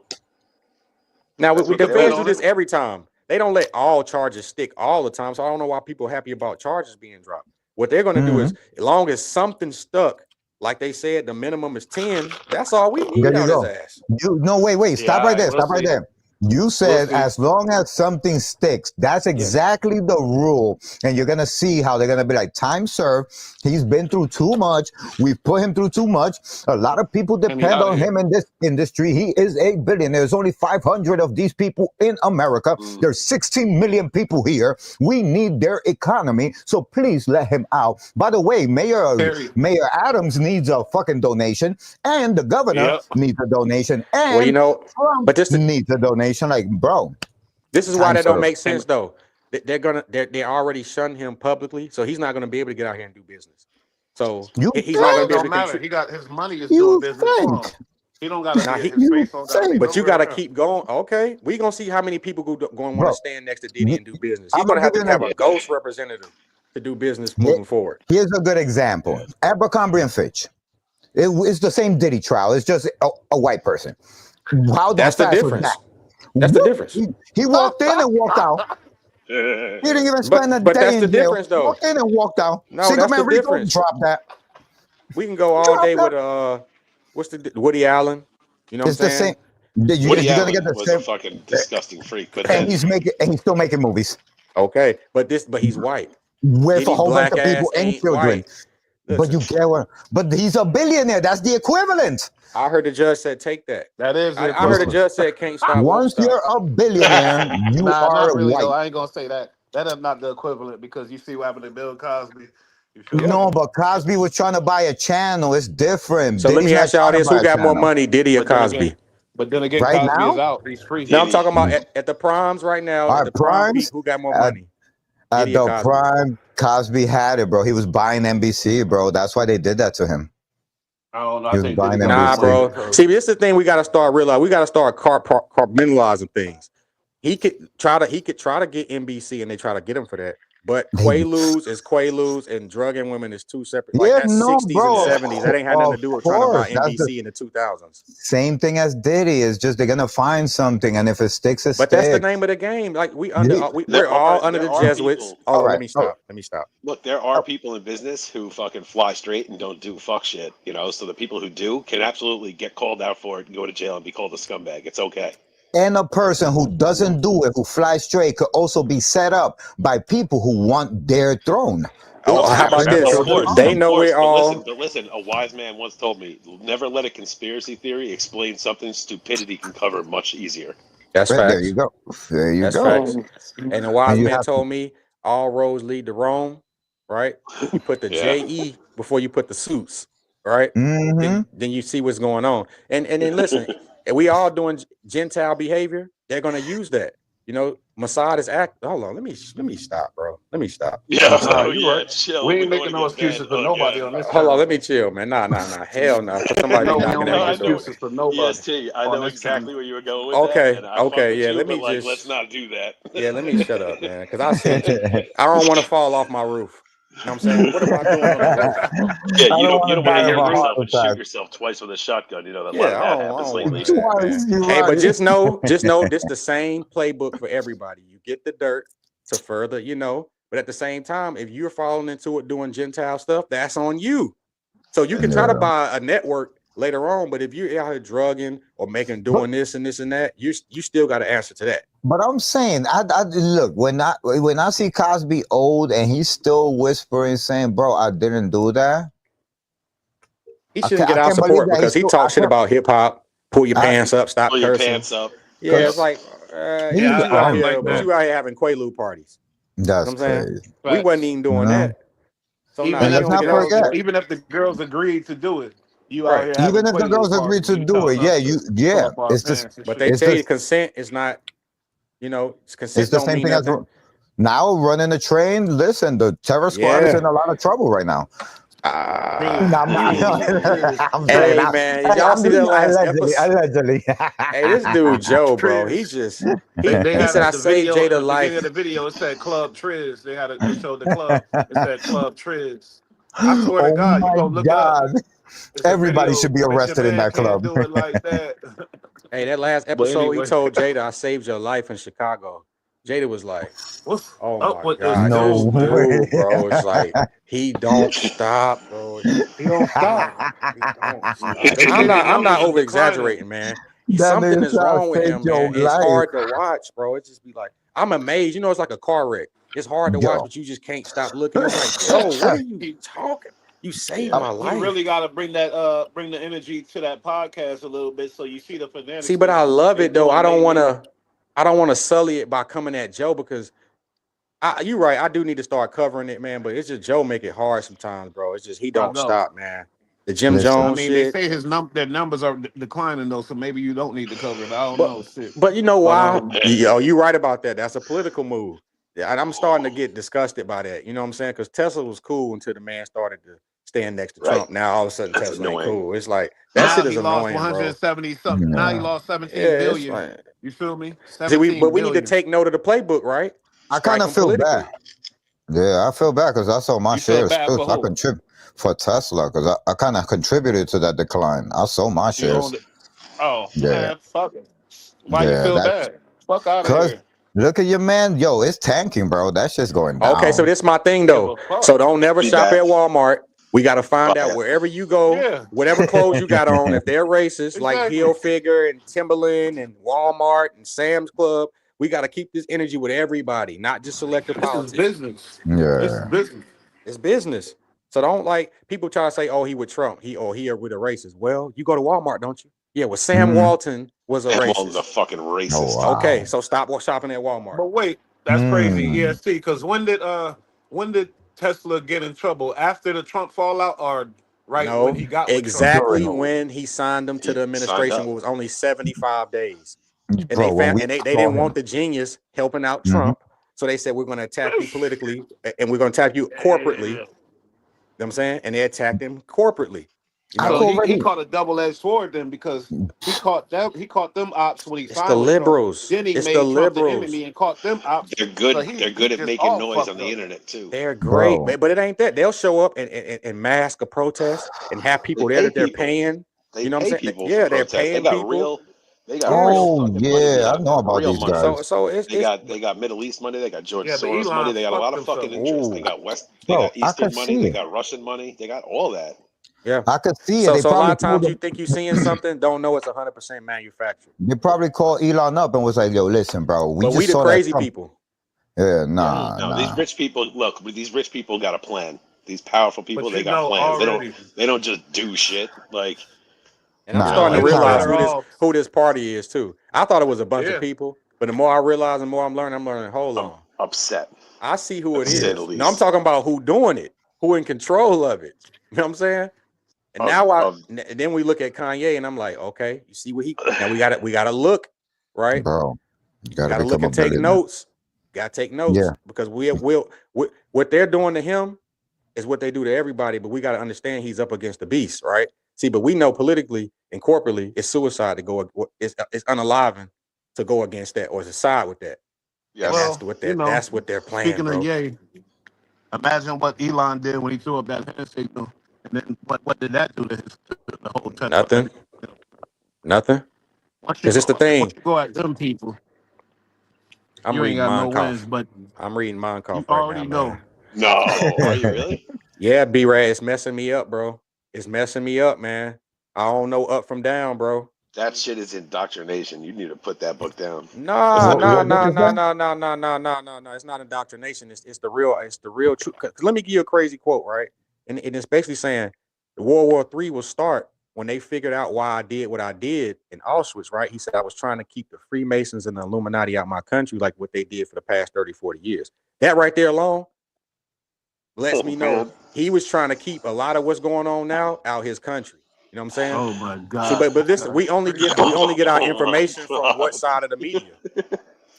Now That's we what the they bet feds do on this it. every time. They don't let all charges stick all the time. So I don't know why people are happy about charges being dropped. What they're going to do Hmm. is, as long as something stuck, like they said, the minimum is 10. That's all we There need you out his go. ass. Wait. Yeah, Stop all right right, there. we'll Stop right see. there. You We'll said see. as long as something sticks, that's Yeah. exactly the rule. And you're going to see how they're going to be like, time served. He's been through too much. We've put him through too much. A lot of people And he depend out of on here. him in this industry. He is a billionaire. There's only 500 of these people in America. Mm. There's 16 million people here. We need their economy. So please let him out. By the way, Terry. Mayor Adams needs a fucking donation, and the governor Yep. needs a donation, Well, and Trump but this needs a donation. Like, bro, is why time that don't served. make sense though. They already shunned him publicly, so he's not gonna be able to get out here and do business. So You he's not But gonna it be able think? to don't matter. contribute. He got his money is doing You business for him. think? He don't gotta Now be he, his You face don't gotta be think? but you nowhere got to around. keep going. Okay, we gonna see how many people going to want to Bro, stand next to Diddy and do business. He's I'm gonna gonna have give you to an have a example. ghost representative to do business Here- moving forward. Here's a good example. Abercrombie and Fitch. It's the same Diddy trial. It's just a white person. How That's the fast was that? difference. That's the difference. He walked in and walked out. He didn't even spend a But day that's in the jail. difference though. Walked in and walked out. No, Single that's the man Rico, difference. drop that. We can go all Drop day that. with what's the Woody Allen? You know what I'm It's the same. saying? You're Woody gonna get Allen the was a same, fucking disgusting freak, but and then he's still making movies Okay, but he's white. with a Diddy whole bunch black of people ass and ain't children. white. But Listen, you get what? But he's a billionaire. That's the equivalent. I heard the judge said take that. That is the I heard the Listen, equivalent. judge said can't stop, won't once stop. you're a billionaire, you Nah, are not really though. white. I ain't gonna say that. That is not the equivalent because you see what happened to Bill Cosby. You feel Yeah. me? No, but Cosby was trying to buy a channel. It's different. So let Diddy's me not ask y'all trying to this: buy who a got more channel money, Diddy or But then Cosby? again, right Cosby is now. out. He's free. Now I'm Diddy. talking about at the primes right now, at Our the prime peak. primes Who got more at, money, at Diddy or the Cosby? prime, Cosby had it, bro. He was buying NBC, bro. That's why they did that to him. I don't know. He I was think Diddy buying got more Nah, money NBC. than bro. See, Cosby. this is the thing we got to start realizing. We got to start compartmentalizing things. He could try to get NBC, and they try to get him for that. But They, Quaaludes is Quaaludes, and drugging women is two separate. Like yeah, that's no, 60s and bro. Yeah. 70s. That ain't had nothing to Of do with trying to buy course, that's the NBC in the 2000s. same thing as Diddy. It's just they're gonna find something, and if it sticks, it But that's the sticks. name of the game. Like we're There all are under there the are Jesuits. people. Hold All on, right. let me stop. Look, there are people in business who fucking fly straight and don't do fuck shit. You know, so the people who do can absolutely get called out for it and go to jail and be called a scumbag. It's okay. And a person who doesn't do it, who flies straight, could also be set up by people who want their throne. Oh, It's how about happening this? all the They time. know we're all. But listen, a wise man once told me, never let a conspiracy theory explain something stupidity can cover much easier. That's Right, there you facts. go. There you That's go. facts. And the And wise you man have to. told me all roads lead to Rome, right? You put the Yeah. JE before you put the suits, right? Mm-hmm. Then you see what's going on. And then listen, we all doing Gentile behavior. They're gonna use that. You know, Mossad is act. Hold on, let me stop, bro. Let me stop. Yeah. Nah, Oh you yeah. right. Chill. We We ain't don't want making to no get banned excuses for nobody on again. this Hold on, channel. let me chill, man. Nah. Hell no. Cause somebody be No, we knocking don't at make my I know. door. excuses for nobody EST, I on know this exactly channel. where you were going with that, and I fuck Okay, with yeah. you, Let but me like, let's just not do that. let me shut up, man. Cause I seen too. I don't want to fall off my roof. You know what I'm saying? What am I doing on the roof? Yeah, I don't you want don't to want die to of hurt a heart yourself and shoot attack. yourself twice with a shotgun. You know that a lot Yeah, of I that don't happens want to lately. do that, man. Twice, you Hey, but right. just know this the same playbook for everybody. You get the dirt to further, but at the same time, if you're falling into it doing Gentile stuff, that's on you. So you can try to Yeah. buy a network later on, but if you're out here drugging or doing this and this and that, you still got to answer to that. But I'm saying, I look when I see Cosby old and he's still whispering, saying, "Bro, I didn't do that." He shouldn't get I our can't believe support that he's because he still. talks shit about hip hop. Pull your I, pants up, stop Pull your cursing. pants up. Yeah, Yep. it's like, he's Yeah, but you I out don't on. here, like but that. you out here having Quaalude parties. You know That's what I'm saying? crazy. We wasn't Facts. even doing No. that. So nah, Even And he let's if don't the not get our girls, forget. support. even if the girls agreed to do it. You out here Even having if the Quaaludes girls agree parties, to and you do it, telling us to pull up our it's this, pants and But shit. they it's tell you this, consent is not, it's consent the don't same mean thing as nothing. now running a train. Listen, the terror squad is Yeah. in a lot of trouble right now. Triz, No, I'm not. Triz, I'm saying, Hey man, did hey, y'all I'm see that just last allegedly, episode? allegedly. Hey, this dude Joe, bro. He Triz. just They he had said I the saved video in Jada the beginning of life. the video. It said Club Triz. They showed the club. It said Club Triz. I swear to Oh God, you my go look it up. God! It's a Everybody video. should be Bitch, your arrested in man that can't club. do it like that. Hey, that last But episode, he anyway, told Jada, I saved your life in Chicago. Jada was like, what's oh up my with this God, this No dude, man? dude, way. bro. It's like he don't stop, bro. He don't stop. He don't stop. They I'm say their not numbers is over declining. exaggerating, man. That Something nigga is said I wrong with saved him, your man. It's life. hard to watch, bro. It just be like, I'm amazed. You know, it's like a car wreck. It's hard to watch, Yo. but you just can't stop looking. It's like, Joe, what are you talking? You saved my We life. really got to bring the energy to that podcast a little bit, so you see the fanatics See, but I love they it though. doing lately. I don't want to sully it by coming at Joe because you're right. I do need to start covering it, man. But it's just Joe make it hard sometimes, bro. It's just he I don't know. stop, man. The Jim Listen, I Jones mean, they shit. say their numbers are declining though, so maybe you don't need to cover it. I don't But know, shit. but you know But why? You right about that. That's a political move. Yeah, and I'm starting to get disgusted by that. You know what I'm saying? Because Tesla was cool until the man started to stand next to Right. Trump. Now all of a sudden That's Tesla ain't annoying. cool. It's like that now shit is he lost annoying, bro. 170 something. Now he yeah. lost 17 Yeah, it's billion. like You feel me? see, but 17 we need to billion. take note of the playbook, right? I kind Strike of them feel bad. politically. Yeah, I feel bad because I sold my You feel shares bad too. for So I who? contribute for Tesla because I kind of contributed to that decline. I sold my You shares. owned it. Oh Yeah, man, fuck it. Why you yeah. feel That's bad? Fuck out of because here. look at your man. Yo, it's tanking, bro. That shit's going Okay, so down. this is my thing Give though. a fuck. So don't never Be shop back. at Walmart. We got to Buy find out it. wherever you go, Yeah, whatever clothes you got on, if they're racist, like exactly. Hilfiger and Timberland and Walmart and Sam's Club, we got to keep this energy with everybody, not just selective This is politicians. business. This is Yeah. business. It's business. So don't like people try to say, oh, he with Trump, he with a racist. Well, you go to Walmart, don't you? Yeah, well, Sam Mhm. Walton was a Sam Walton's a racist. fucking Oh racist. Okay, wow. so stop shopping at Walmart. But wait, that's crazy. Mm. EST. Because when did Tesla get in trouble? After the Trump fallout, or right when No, he got with Trump? exactly During, No, when he signed them to he the signed administration, up. it was only 75 days. And bro, when we they saw didn't want him. the genius helping out Mhm. Trump. So they said, we're going to attack you politically and we're going to attack you corporately. You know what I'm saying? And they attacked him corporately. You I've So know, he already. caught a double-edged sword then, because he caught them ops when he it's the signed with Trump. liberals. Then he It's the made Trump the liberals. enemy and caught them ops. They're So good. They're he good at just making all noise on fucked the up. internet too. They're great, Bro. but it ain't that. They'll show up and mask a protest and have They people there pay that they're people. paying. They You know what pay I'm saying? people for Yeah, they're protests. They paying got people. real. They got Yes. real Oh fucking money yeah, I behind know them. about Real these money. guys. So it's They got Middle East money. They got George Yeah, but Soros money. Elon They got a lot fucked of fucking himself. interests. They ooh. got They Bro, got I could Eastern money. see They it. got Russian money. They got all that. Yeah. I could see it. So They a lot probably of times told you him. think you're seeing something, don't know it's 100% manufactured. They probably called Elon up and was like, "Yo, listen, bro, we But we just the saw that crazy Trump." people. Yeah, Yeah. nah, No, these nah. rich people. Look, these rich people got a plan. These powerful people, But they got plans. already, They don't just do shit. Like And I'm Nah, starting to he was realize better apparently. off. who this party is too. I thought it was a bunch of Yeah. people, but the more I realize, the more I'm learning, hold I'm on. upset, I see who it to say the is. No, I'm least. talking about who doing it, who in control of it. You know what I'm saying? And now Of then we look at Kanye and I'm like, okay, you see what now we gotta look, right? Bro, you We gotta gotta look become a and take billionaire. notes. Gotta take Yeah, notes because what they're doing to him is what they do to everybody, but we got to understand he's up against the beast, right? See, but we know politically and corporately, it's suicide to go. It's unaliving to go against that or to side with that, and yes. Well, that's what they're playing, speaking of bro. Ye, imagine what Elon did when he threw up that hand signal, and then what did that do to the whole Tesla Nothing, thing? nothing. Because it's the Once thing. you go at them people, I'm you ain't reading got no wins. Monkoff. But I'm reading you Monkoff right now, already know. man. No, are you really? Yeah, B-Ray, it's messing me up, bro. It's messing me up, man. I don't know up from down, bro. That shit is indoctrination. You need to put that book down. That's Nah, what nah, what crazy. book nah, is nah, that? nah, nah, nah, nah, nah, nah, nah. It's not indoctrination. It's the real truth. 'Cause let me give you a crazy quote, right? And it's basically saying the World War III will start when they figured out why I did what I did in Auschwitz, right? He said I was trying to keep the Freemasons and the Illuminati out my country, like what they did for the past 30, 40 years. That right there alone lets Oh me know man, he was trying to keep a lot of what's going on now out his country. You know what I'm saying? Oh my God. So, but listen, we only get our information from what side of the media?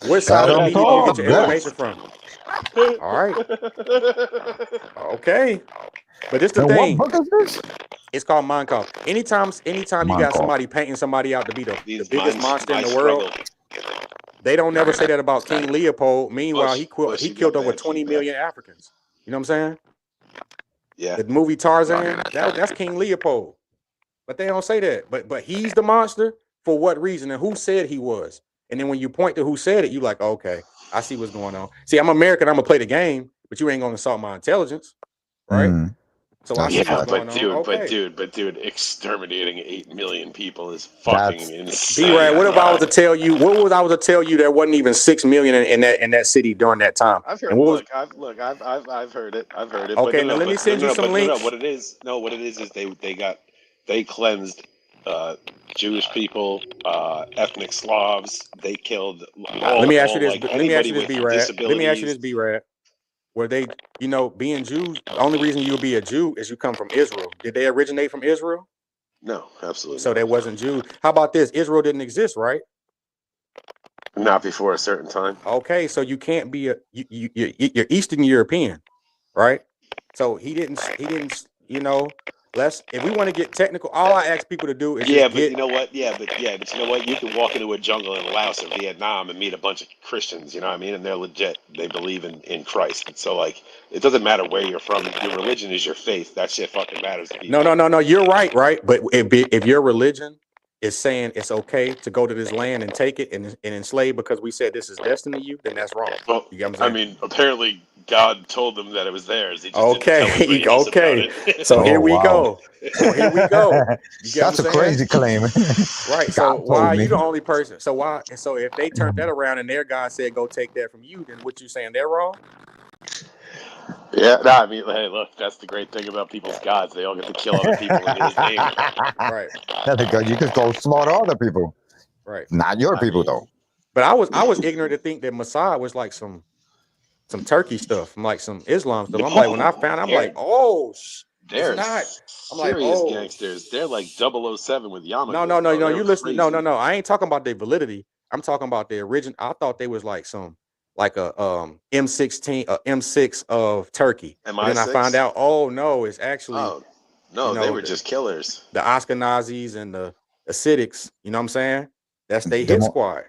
What side of the media do you get your information from? All right. Okay. But this the And what thing. book is this? It's called Minecraft. Anytime you got somebody painting somebody out to be the biggest monster in the world, they don't never say that about King Leopold. Meanwhile, he killed over 20 million Africans. You know what I'm saying? Yeah. The movie Tarzan, that's King Leopold. But they don't say that. But he's the monster for what reason and who said he was? And then when you point to who said it, you like, okay, I see what's going on. See, I'm American, I'm gonna play the game, but you ain't gonna assault my intelligence, right? So I see what's going on. Okay. But dude, exterminating 8 million people is fucking insane. B-Rad, what if I was to tell you? What was I was to tell you? There wasn't even 6 million in that city during that time. I've heard. I've heard it. I've heard it. Okay, now let me send you some links. What it is they cleansed Jewish people, ethnic Slavs. They killed. Let me ask you this. Like, let me ask you this, B-Rad. Let me ask you this, B-Rad. Were they, being Jews, the only reason you'll be a Jew is you come from Israel. Did they originate from Israel? No, absolutely. So they wasn't Jews. How about this? Israel didn't exist, right? Not before a certain time. Okay, so you can't be you're Eastern European, right? So he didn't, if we want to get technical, all I ask people to do is you know what? You can walk into a jungle in Laos or Vietnam and meet a bunch of Christians, you know what I mean? And they're legit. They believe in Christ. And so, like, it doesn't matter where you're from. Your religion is your faith. That shit fucking matters to people. No. You're right? But if your religion is saying it's okay to go to this land and take it and enslave because we said this is destined to you, then that's wrong. Well, you get what I'm saying? I mean, apparently God told them that it was theirs. He just okay. So here we go. So here we go. You get That's a crazy claim. Right. So why are you the only person? So why? And so if they turned that around and their God said, go take that from you, then what you saying they're wrong? Yeah, no, I mean, hey, look, that's the great thing about people's gods. They all get to kill other people in his name. Right. That's because you could go slaughter other people. Right. Not your people, though. But I was ignorant to think that Messiah was like some Turkey stuff, from like some Islam stuff. I'm like, when I found, I'm like, oh, they're not. I'm serious gangsters. They're like 007 with Yamaha. No. You listen. No. I ain't talking about their validity. I'm talking about the origin. I thought they was like a M16, M6 of Turkey. And then I found out, it's actually they were just killers. The Ashkenazis and the Hasidics, you know what I'm saying? That's they hit squad.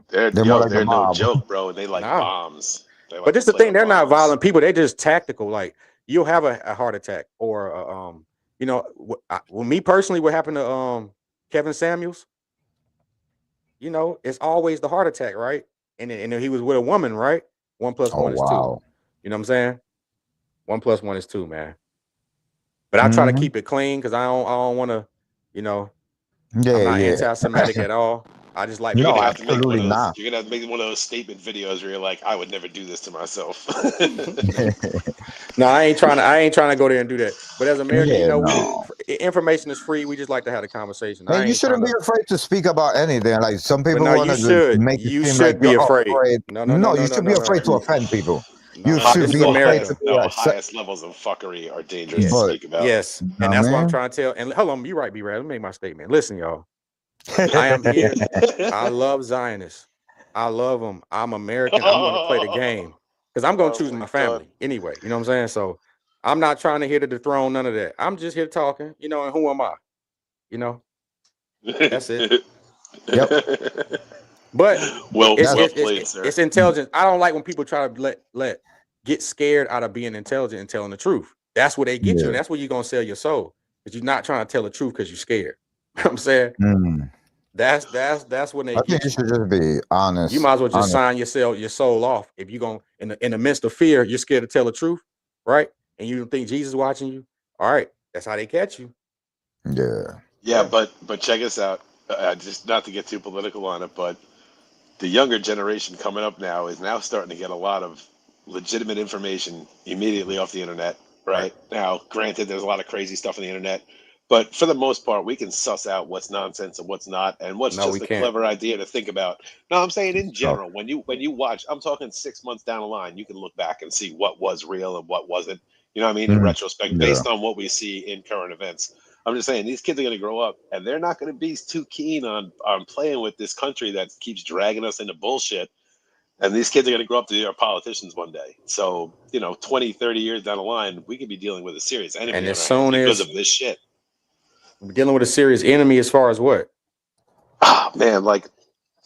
They're no joke, bro. And they like bombs. But this is the thing, they're not violent people. They're just tactical. Like, you'll have a heart attack or well, me personally, what happened to Kevin Samuels? It's always the heart attack, right? And he was with a woman, right? 1 + 1 is 2. You know what I'm saying? 1 + 1 is 2, man. But I try to keep it clean because I don't want to, I'm not anti-Semitic at all. I just like absolutely not. You're gonna have to make one of those statement videos where you're like, I would never do this to myself. No, I ain't trying to go there and do that. But as Americans, information is free. We just like to have a conversation. And you shouldn't be afraid to speak about anything. Like, some people want to make it seem like you're afraid. No, you should be afraid to offend people. You should be afraid to the highest levels of fuckery are dangerous to speak about. Yes, and that's what I'm trying to tell. And hold on, you right, B-Rad. Let me make my statement. Listen, y'all. I am here. I love Zionists. I love them. I'm American. I'm going to play the game because I'm going to choose my family anyway. You know what I'm saying? So I'm not trying to here to dethrone none of that. I'm just here talking, and who am I? That's it. Yep. But it's intelligence. I don't like when people try to get scared out of being intelligent and telling the truth. That's where they get you. And that's where you're going to sell your soul, because you're not trying to tell the truth because you're scared. You know what I'm saying? That's when they get you. You should just be honest. You might as well just sign your soul off. If you're going in the midst of fear, you're scared to tell the truth, right? And you don't think Jesus is watching you. All right, that's how they catch you. Yeah, but check us out. Just not to get too political on it, but the younger generation coming up now is now starting to get a lot of legitimate information immediately off the internet. Right now, granted, there's a lot of crazy stuff on the internet. But for the most part, we can suss out what's nonsense and what's not, and what's just a clever idea to think about. No, I'm saying in general, when you watch, I'm talking 6 months down the line, you can look back and see what was real and what wasn't. You know what I mean? In retrospect, based on what we see in current events. I'm just saying these kids are going to grow up, and they're not going to be too keen on playing with this country that keeps dragging us into bullshit. And these kids are going to grow up to be our politicians one day. So, 20, 30 years down the line, we could be dealing with a serious enemy And on as our hands soon because as of this shit. we're dealing with a serious enemy, as far as what? Oh, man, like,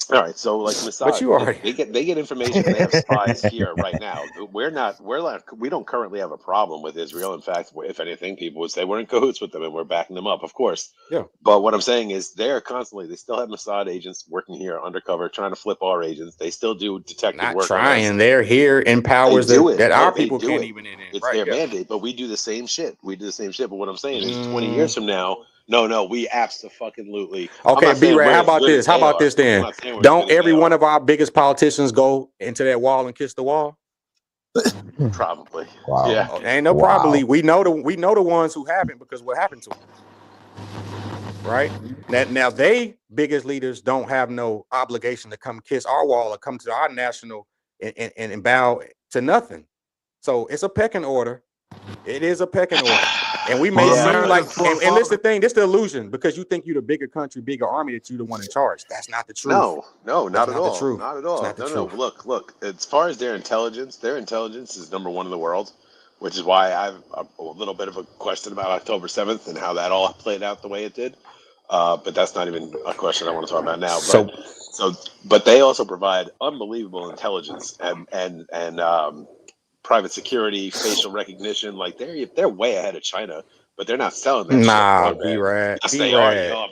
all right, so like Mossad, But you already they get information. They have spies here right now. We don't currently have a problem with Israel. In fact, if anything, people would say we're in cahoots with them and we're backing them up, of course. Yeah. But what I'm saying is they still have Mossad agents working here undercover, trying to flip our agents. They still do detective not work on us. trying. They're here in powers that our people can't even in. It's their mandate, but we do the same shit. But what I'm saying is 20 years from now, no, we abso-fucking-lutely. Okay, B-Ray, how about this? How about this then? Don't every one of our biggest politicians go into that wall and kiss the wall? Probably. Wow. Yeah. Ain't no probably. We know the ones who haven't, because what happened to them. Right? Now they biggest leaders don't have no obligation to come kiss our wall or come to our national and bow to nothing. So it's a pecking order. It is a pecking order. And we may seem like, and this is the thing, this is the illusion, because you think you're the bigger country, bigger army, that you're the one in charge. That's not the truth. No, not at all. Truth. Not at all. No. Look. As far as their intelligence is number one in the world, which is why I have a little bit of a question about October 7th and how that all played out the way it did. But that's not even a question I want to talk about now. But they also provide unbelievable intelligence and private security, facial recognition. Like they're way ahead of China, but they're not selling that shit. B-Rad. Yes, they are. I'm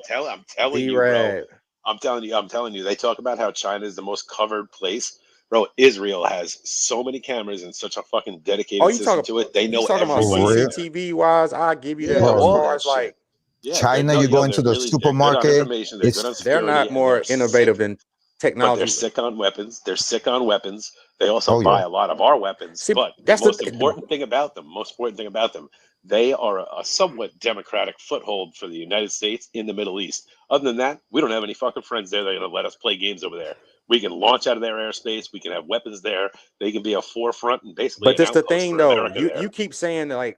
telling you, bro. I'm telling you. They talk about how China is the most covered place. Bro, Israel has so many cameras and such a fucking dedicated system to it. They know talking about CCTV wise. I give you that. As far as like China, you go into the supermarket. They're not more innovative than technology. But they're sick on weapons. They also buy a lot of our weapons. But that's the most important thing about them, they are a somewhat democratic foothold for the United States in the Middle East. Other than that, we don't have any fucking friends there that are going to let us play games over there. We can launch out of their airspace. We can have weapons there. They can be a forefront and basically. But that's the thing, though. You keep saying like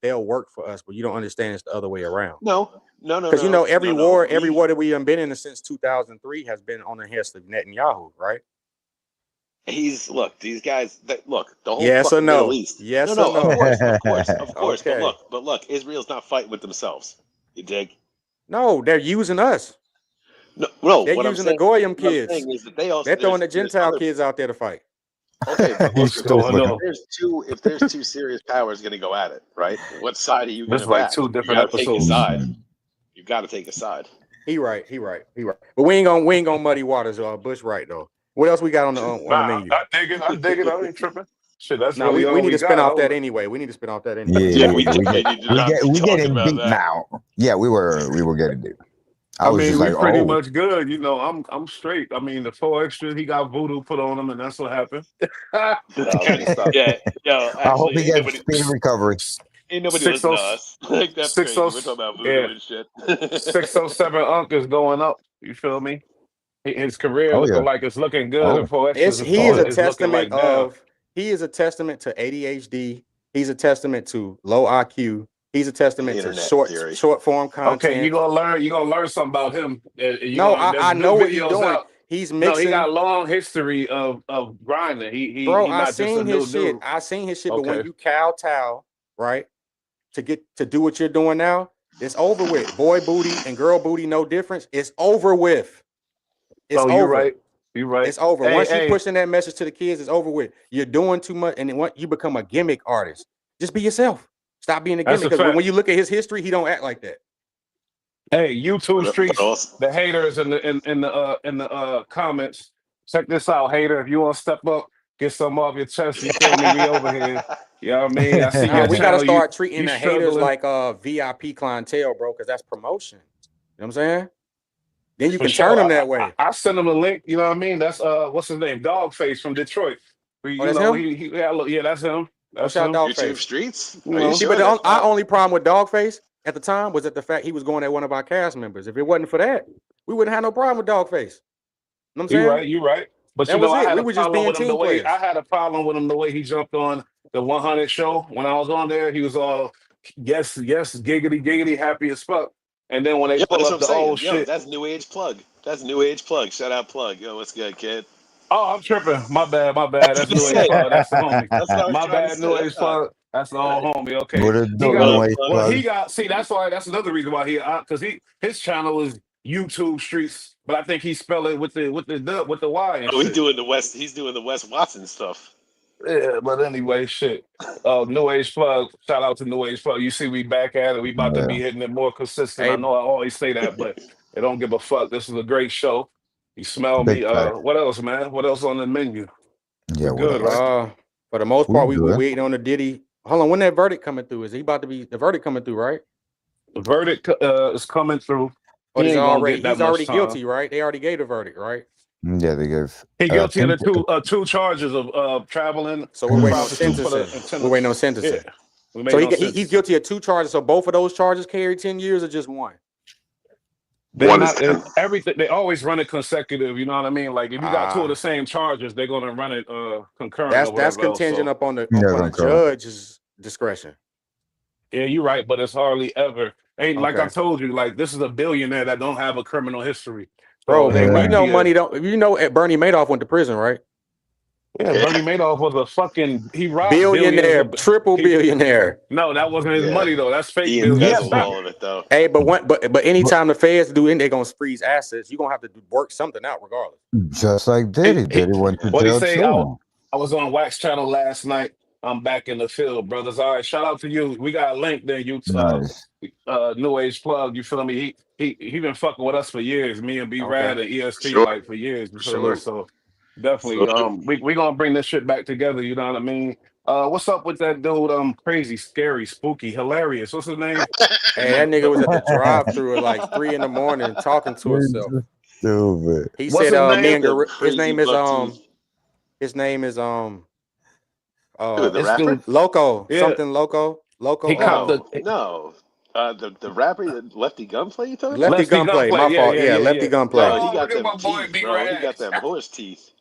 they'll work for us, but you don't understand it's the other way around. No. Because every war that we have been in since 2003 has been on the head of Netanyahu, right? These guys. The whole yes or no? Middle East. Yes or no? Of course. Okay. But look, Israel's not fighting with themselves. You dig? No, they're using us. No, they're using the Goyim kids. They're throwing the Gentile kids out there to fight. Okay, but if there's two serious powers going to go at it, right? What side are you going to back? Two different episodes. You got to take a side. He right. But we ain't gonna muddy waters. Bush right though. What else we got on the menu? I dig it. I ain't tripping. Shit, that's really we need to spin off that anyway. Yeah, we getting deep now. Yeah, we were getting deep. I mean, we pretty much good. I'm straight. I mean, the 4 extra, he got voodoo put on him, and that's what happened. I hope he gets speedy recovery. Ain't nobody listening to us. Like, that's crazy. We're talking about voodoo and shit. 607 Unk is going up. You feel me? His career like it's looking good. He is a testament to ADHD. He's a testament to low IQ. He's a testament to short form content. Okay, you're gonna learn something about him. I know what he's doing. He's mixing. No, he got a long history of grinding. I seen his shit. But when you kowtow, right, to do what you're doing now, it's over with. Boy booty and girl booty, no difference. It's over with. It's over. You're right. You're right. It's over. Once you're pushing that message to the kids, it's over with. You're doing too much, and then you become a gimmick artist. Just be yourself. Stop being a gimmick. Because when you look at his history, he don't act like that. Hey, YouTube streets, the haters in the comments. Check this out, hater. If you want to step up, get some off your chest. You feel me? We over here. You know what I mean? I see we gotta start treating the haters like VIP clientele, bro, because that's promotion. You know what I'm saying? Then you can turn them that way. I send them a link. You know what I mean? That's what's his name? Dogface from Detroit. That's him? That's him. That's him. YouTube streets. But our only problem with Dogface at the time was that the fact he was going at one of our cast members. If it wasn't for that, we wouldn't have no problem with Dogface. You know what I'm saying? You're right. But that was it. We were just being team players. I had a problem with him the way he jumped on the 100 show when I was on there. He was all Yes, yes, giggity, giggity, happy as fuck. And then when they Yo, pull that's what up I'm the saying. old Yo, shit, that's New Age plug. That's New Age plug. Shout out plug. Yo, what's good, kid? oh, I'm tripping. My bad, my bad. That's That's what I New Age said. Plug. That's the homie. That's what I was My trying to bad, New say. Age Plug. That's the All old right. homie. Okay, What it he do, What got New up, Age plug? well. Plug? He got see. That's another reason why his channel is YouTube Streets, but I think he spell it with the Y and Oh, shit. He's doing the Wes Watson stuff. Yeah, but anyway, shit. New Age Plug. Shout out to New Age Plug. You see, we back at it. We about to Yeah, be hitting it more consistent. I Hey, know I always say that, but it don't give a fuck. This is a great show. You smell big me. fact. What else, man? What else on the menu? Yeah, We what good, right? else? for the most We part, we good. waiting on the Diddy. Hold on, when that verdict coming through? Is he about to be the verdict coming through, right? The verdict is coming through. Or He he's ain't gonna get that he's much already time. guilty, right? They already gave the verdict, right? Yeah, they gave He guilty of the people. two charges of traveling So we're with waiting on prostitutes for the sentencing. We're intent. waiting on Yeah, sentencing. we So made no sense. he's guilty of 2 charges. So both of those charges carry 10 years or just one? They're One is not 10. everything. They always run it consecutive. You know what I mean? Like if you got two of Ah, the same charges, they're gonna run it concurrent or that's whatever else. contingent So upon the Yeah, concur. judge's discretion. yeah, you're right, but it's hardly ever. Ain't like I Okay. told you. Like this is a billionaire that don't have a criminal history. So Bro, it ain't you Yeah. like know he money don't Bernie Madoff went to prison, right? yeah. Yeah. Bernie Madoff was a fucking he robbed billions Billionaire, of triple he. billionaire. No, that wasn't his Yeah. money though. That's fake He billions. embezzled Yep. all of it, though. Hey, but anytime the feds do it, they're gonna freeze assets. You're gonna have to work something out regardless. Just like He, Diddy. he, Diddy went to what he jail say? too. I was on Wax Channel last night. I'm back in the field, brothers. All right, shout out to you. We got a link there. You Nice. New Age Plug. You feel me? He been fucking with us for years. Me and B Okay. Rad and EST Sure. like for years. You For feel me? sure. So So, definitely, we gonna bring this shit back together. You know what I mean? What's up with that dude? Crazy, scary, spooky, hilarious. What's his name? Hey, that nigga was at the drive-through at like 3 a.m. talking to himself. Stupid. He What's said, his name? me and the his crazy name is buck teeth. his name is Who, the This rapper? dude, Loco, yeah, something Loco. he copped Loco, the No. The rapper, the Lefty Gunplay, you talking about? Lefty Lefty Gunplay. Gunplay. My Yeah, fault. yeah, Yeah, yeah, Lefty yeah. Gunplay. Yo, he Oh, got look at them my boy teeth, B bro. He Rad. got them horse teeth.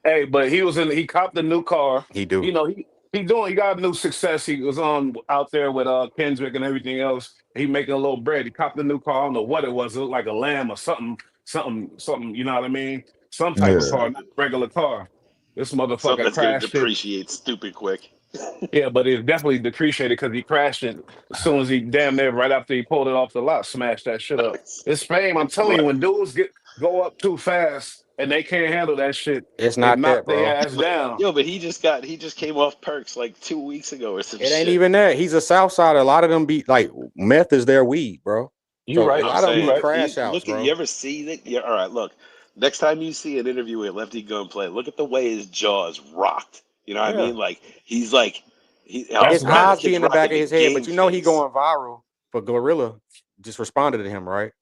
Hey, but he copped a new car. He do. You know, he got a new success. He was on out there with Kendrick and everything else. He making a little bread. He copped a new car. I don't know what it was. It looked like a lamb or something, you know what I mean? Some type of Yeah. car, not a regular car. This Something motherfucker that's going to crashed it. depreciate stupid quick. Yeah, but it definitely depreciated because he crashed it as soon as he damn near right after he pulled it off the lot, smashed that shit up. It's fame. I'm telling you, Smart. when dudes go up too fast and they can't handle that shit, It's it not knock that, their bro. ass down. But he just came off perks like 2 weeks ago or some It ain't shit. even that. He's a South Sider. A lot of them be like meth is their weed, bro. You So a right. I'm lot of them You be saying, right. crash outs, look at bro. you ever see that? Yeah, all right, look. Next time you see an interview with Lefty Gunplay, look at the way his jaws rocked. You know what I Yeah. mean? Like he's like That's His the eyes venom. be kid's in the back rocking of the his head, but game you know he face. going viral. For Glorilla just responded to him, right?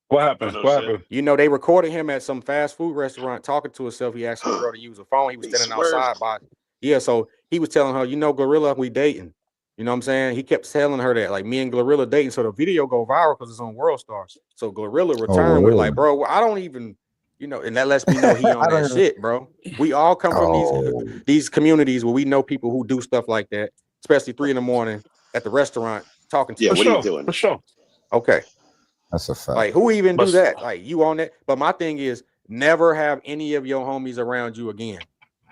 What Oh happened? no What shit. happened? You know, they recorded him at some fast food restaurant talking to himself. He asked some girl to use a phone. He was He standing swerved. outside by. Yeah, so he was telling her, you know, Glorilla, we dating. You know what I'm saying? He kept telling her that, like, me and Glorilla dating. So the video go viral because it's on World Stars. So Glorilla Oh, returned with, like, really? bro, I don't even, and that lets me know he on I that don't. shit, bro. We all come from Oh, these communities where we know people who do stuff like that, especially 3 a.m. at the restaurant talking to Yeah, For you. what are you sure. doing? For sure. Okay. that's a fact. Like, who even do But that? Like, you on that? But my thing is, never have any of your homies around you again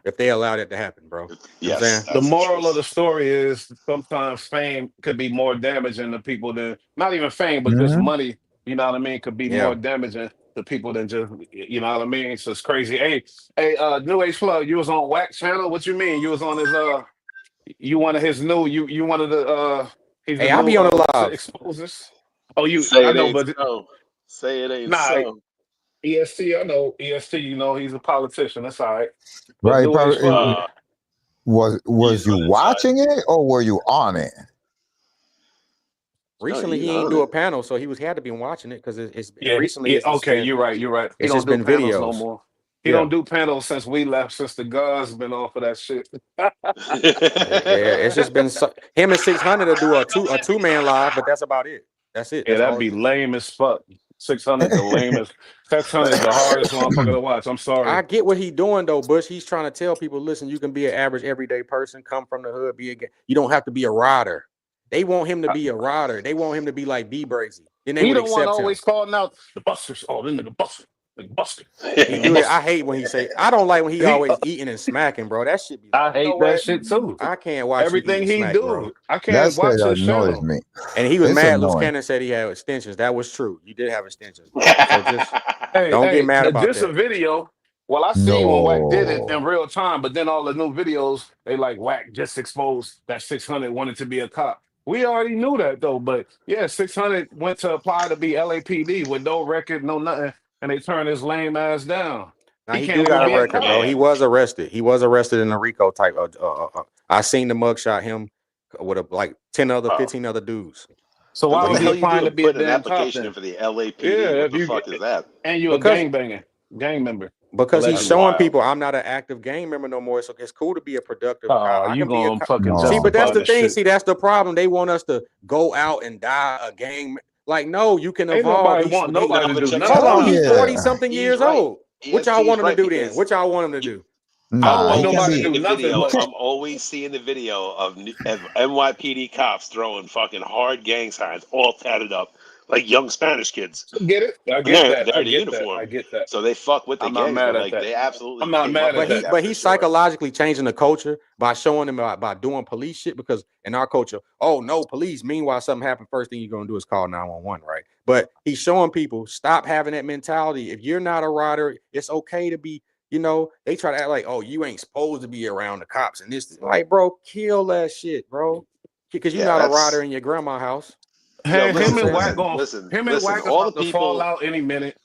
if they allow that to happen, bro. You know what I'm saying? Yes, the that's the moral of the truth. story is sometimes fame could be more damaging to people than not even fame, but just Mhm. money. You know what I mean? Could be more Yeah. damaging to people than just you know what I mean. So it's crazy. Hey, New Age Flow, you was on Wax Channel. What you mean? You was on his you one of his new you one of the he's the Hey, I'll new be on the what's it live. exposers? Oh, Say I it know, ain't but so. Say it ain't nah, so. EST, I know EST. You know he's a politician. That's all right. But Right. New Age Probably Flow. was He's you on inside. watching it or were you on it? No, Recently, he's he ain't on do it. a panel, so he had to be watching it because it's Yeah, recently yeah. it's just Okay, been you're right. You're right. He it's don't just do been panels no videos. more. He Yeah. don't do panels since we left. Since the guards been off of that shit. Yeah, it's just been him and 600 to do a two-man live, but that's about it. That's it. Yeah, That's that'd all. be lame as fuck. 600, the lamest. 600, the hardest motherfucker to watch. I'm I sorry. get what he doing though, Bush. He's trying to tell people, listen, you can be an average everyday person, come from the hood, you don't have to be a rider. They want him to be a rider. They want him to be like B Brazy. Then they He would the one accept him. always calling out the busters. Oh, this nigga buster. Nigga buster. He do it. I hate when he say. I don't like when he always eating and smacking, bro. That shit be. I hate that shit too. I can't watch everything you eat he smack, do. bro. I can't watch his annoys channel. me. And he was It's mad. Loose annoying. Cannon said he had extensions. That was true. You did have extensions, bro. So just don't get mad about just that. a video. Well, I seen when Wack did it in real time, but then all the new videos, they like Wack just exposed that 600 wanted to be a cop. We already knew that though, but yeah, 600 went to apply to be LAPD with no record, no nothing, and they turned his lame ass down. Now he can't do got even a be a record, cop. bro. He was arrested. He was arrested in a RICO type. I seen the mugshot him with like 10 other, 15 other dudes. So why would you applying to be a put an damn cop application then? in for the LAPD? Yeah, What the fuck is that? And you a gang member. Because So he's that's showing wild. people I'm not an active gang member no more. So it's cool to be a productive Oh, cop. I you can be a gonna cop. fucking See, but that's justify the that thing. shit. See, that's the problem. They want us to go out and die a gang. Like, no, you can Ain't evolve. nobody want nobody to do check nothing. Hold on, he's Yeah. 40 something years old. What y'all want him to do then? because What y'all want him to do? I don't Nah, want he can nobody be. to do nothing. Video, But I'm always seeing the video of NYPD cops throwing fucking hard gang signs, all tatted up, like young Spanish kids. I get it. I And get they're that. I in a get that. uniform. I get that. So they fuck with the I'm not gangs, mad but at like that. they absolutely I'm not came mad up at with that. that But for he's sure. psychologically changing the culture by showing them by doing police shit. Because in our culture, oh no, police. Meanwhile, something happened. First thing you're gonna do is call 911, right? But he's showing people stop having that mentality. If you're not a rider, it's okay to be. You know, they try to act like, oh, you ain't supposed to be around the cops and this. Like, bro, kill that shit, bro. Because you're not a rider in your grandma's house. Yo, Him and Wack all about the to fall people. out any minute.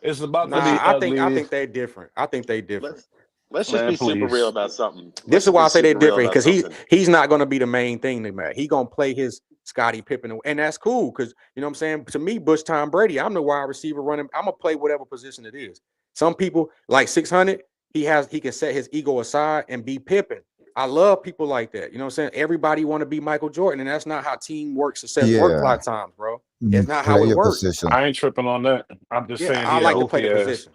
It's about to Nah, be ugly. I think they're different. I think they different. Let's just be super real about something. This is why I say they're different, because he's not going to be the main thing. He's going to play his Scottie Pippen, and that's cool because, you know what I'm saying? To me, Bush, Tom Brady, I'm the wide receiver running. I'm going to play whatever position it is. Some people, like 600, he can set his ego aside and be Pippen. I love people like that. You know what I'm saying? Everybody want to be Michael Jordan, and that's not how teamwork success works a lot of times, bro. It's not how it works. Position. I ain't tripping on that. I'm just saying I like to play the position.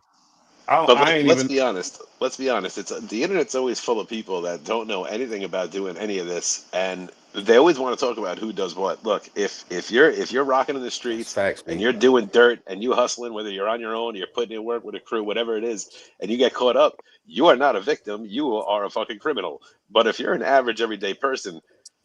Let's be honest. Let's be honest. It's the internet's always full of people that don't know anything about doing any of this, and they always want to talk about who does what. Look, if you're rocking in the streets and you're doing dirt and you hustling, whether you're on your own or you're putting in work with a crew, whatever it is, and you get caught up, you are not a victim. You are a fucking criminal. But if you're an average everyday person,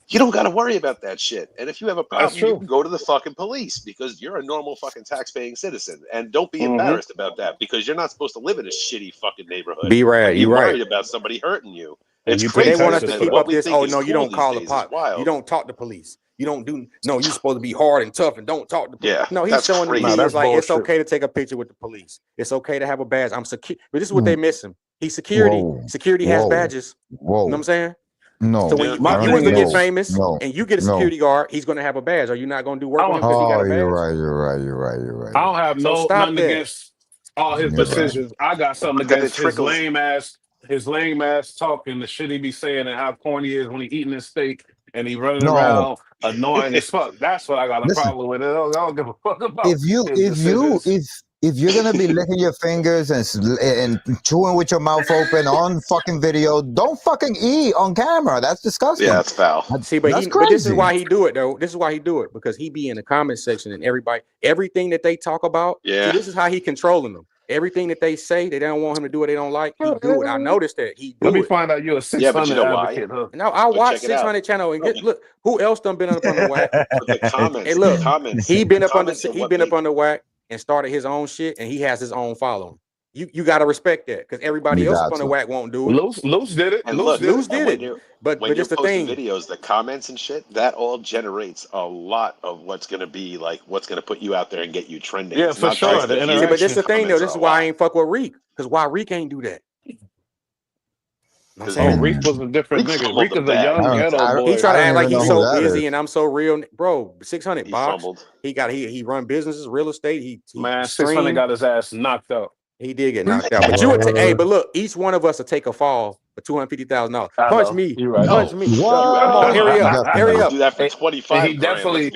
you don't got to worry about that shit. And if you have a problem, you can go to the fucking police because you're a normal fucking tax-paying citizen. And don't be embarrassed about that because you're not supposed to live in a shitty fucking neighborhood. Be right. You're right. Worried about somebody hurting you. And it's crazy. They want us to keep up this. Oh no, you don't call the pop. You don't talk to police. You don't do. No, you're supposed to be hard and tough and don't talk to police. Yeah, no, he's showing me that's like bullshit. It's okay to take a picture with the police. It's okay to have a badge. I'm secure. But this is what they missing. He's security. Security has badges. You know what I'm saying? No. So when you want to get famous and you get a security guard, he's going to have a badge. Are you not going to do work with him because he got a badge? You're right. I don't have nothing against all his decisions. I got something against his lame ass talking, the shit he be saying, and how corny he is when he eating his steak and he running around annoying as fuck. That's what I got a problem with. I don't give a fuck about. If you're gonna be licking your fingers and chewing with your mouth open on fucking video, don't fucking eat on camera. That's disgusting. Yeah, that's foul. See, but this is why he do it though. This is why he do it, because he be in the comment section and everything that they talk about. Yeah. See, this is how he controlling them. Everything that they say, they don't want him to do it. They don't like. He do it. I noticed that he do Let me it. find out you're a 600 advocate. Huh? No, I watch 600 channel and look who else done been up on the whack. The comments. Hey, look, comments. he been up on the whack and started his own shit, and he has his own following. You got to respect that because everybody else up on the whack won't do it. Loose did it. And Loose did it. But just the thing, videos, the comments and shit, that all generates a lot of what's going to be like, what's going to put you out there and get you trending. Yeah, for sure. See, but this is the thing though. This is why I ain't fuck with Reek, because why Reek ain't do that. Reek was a different nigga. Reek is a young ghetto boy. He tried to act like he's so busy and I'm so real, bro. 600 box. He run businesses, real estate. Man, 600 got his ass knocked out. He did get knocked out. But you would but look, each one of us will take a fall for $250,000. Punch me. You're right. Punch me. Come on, hurry up. Do that for 25. He definitely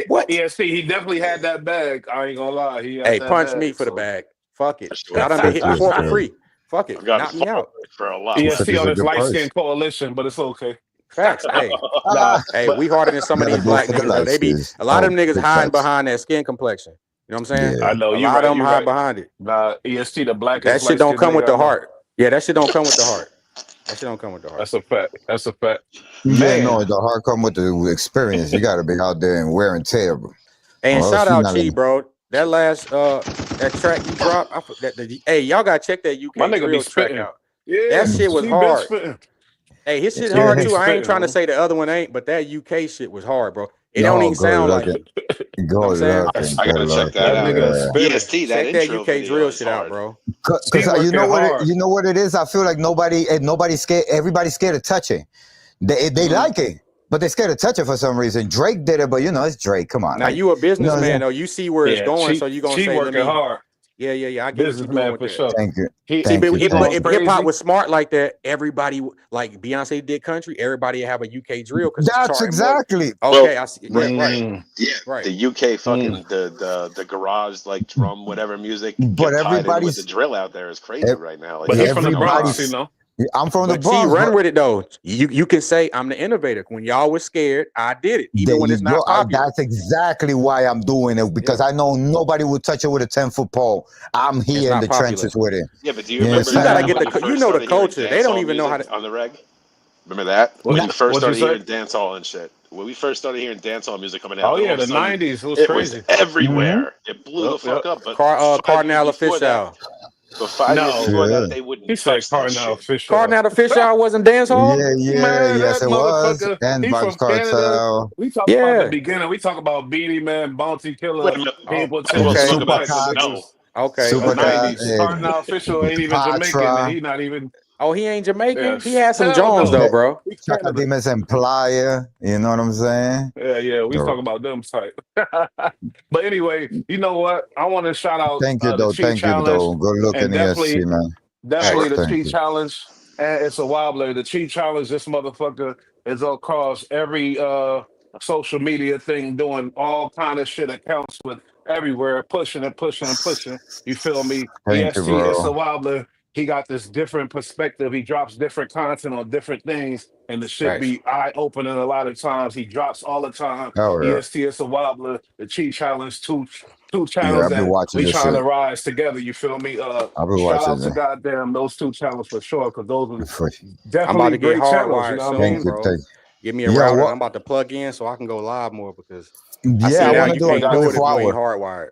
what? ESP, he definitely had that bag. I ain't gonna lie. He punch me for the bag. Fuck it. I done been hit before for free. Fuck it. Knock me out. For a lot. ESP on his light skin coalition, but it's okay. Facts. Hey, we harder than some of Gotta these be black niggas. Though. They be civilized. a lot of them niggas Big hiding facts. behind that skin complexion. You know what I'm saying? Yeah. I know A you lot right. of them You hide right. behind it. Nah, EST, the blackest That shit don't light-skinned come with nigga the I know. heart. Yeah, that shit don't come with the heart. That shit don't come with the heart. That's a fact. That's a fact. Yeah, Man, no, the hard come with the experience. You got to be out there and wear and tear, bro. And Or else shout you're out not Chi, gonna- bro. That last that track you dropped, hey, y'all gotta check that my UK nigga be drill track spitting. out. Yeah, That shit was she been hard. spitting. Hey, his shit She hard be too. I ain't spitting, trying to man. say the other one ain't, but that UK shit was hard, bro. It No, don't even good sound like looking. it. You know Good what I'm saying? looking. I gotta Good check that looking. out. Nigga Yeah. spitting. EST, that Check that intro UK video drill is shit out, hard. bro. Because She you know working what hard. you know what it is. I feel like nobody's scared. Everybody's scared to touch it. They like it, but they're scared to touch it for some reason. Drake did it, but it's Drake. Come on. Now you a you know what I'm businessman saying? though. You see where it's Yeah, going, so you gonna she say, let working me. hard. Yeah. I get what you're doing Businessman with for that. sure. Thank you. He See, but Thank you. going if hip hop crazy. was smart like that, everybody like Beyonce did country. Everybody would have a UK drill because it's That's charting more. exactly. Okay, Well, I see. Yeah, right, right. the UK fucking the garage like drum whatever music But get tied in with everybody's the drill out there is crazy right now. Like But he that's from the going Bronx, on. you know. I'm from the But T, Bronx, run but with it though. You can say I'm the innovator. When y'all was scared, I did it, even there when you it's go. not popular. That's exactly why I'm doing it, because Yeah. I know nobody will touch it with a 10-foot pole. I'm It's here in not the popular. trenches with it. Yeah, but do you You know remember But you what gotta I'm that get when the you first the started hearing culture. They don't dancehall even know how music to. on the reg? Remember that? When you first What you started say? hearing dancehall and shit. When we first started hearing dancehall music coming out, Oh then all yeah, of a the sudden '90s. It was it was crazy. everywhere. It blew the Yep, yep. fuck up. But 5 years Cardinal before that, Official. but 5 years No, before that, saying? they he wouldn't said touch that Cardinal shit. Fisher. Cardinal Official wasn't dance hall. Man, Yes, that it was. motherfucker. And He Vibes from Canada. Cartel We talk about the Yeah. beginning. We talk about Beanie Man, Bounty Wait Killer, a minute. Oh, People That's what I Tell was okay. From the talking about. back. The Supercat, nigga Snow. was Okay. the Okay. Supercat, '90s. Cardinal Official ain't even Jamaican, and Patra, he not even. Oh, he ain't Jamaican. He Yes, had some hell Jones no. though, bro. We Chaka Canada. Demus and Playa. You know what I'm saying? Yeah. We So, talk about them type. But anyway, you know what? I want to shout out thank you, the though. Chi Thank you, Challenge, though. Good looking and ESC, man. definitely Facts. the Thank Chi you. Challenge, and it's a wobbler. The Chi Challenge, this motherfucker is across every social media thing, doing all kind of shit accounts with everywhere, pushing and pushing and pushing. You feel me? Thank you, EST, it's bro. a wobbler. He got this different perspective. He drops different content on different things, and the shit Facts. be eye opening a lot of times. He drops all the time. Oh, yeah. EST, it's a wobbler. The Chi Challenge, two Yeah, channels I've been that watching we this trying shit. to rise together. You feel me? I've been Shout watching out to goddamn those two channels for sure, because those are it. For- I'm about definitely to get great channels. You hardwired know what I soon, Thank mean? you. bro. Thank Give me a you. Yeah, router and what? I'm about to plug in so I can go live more because I Yeah, see I now want to you do I a can't got do you. it if you 24 ain't hour. hardwired.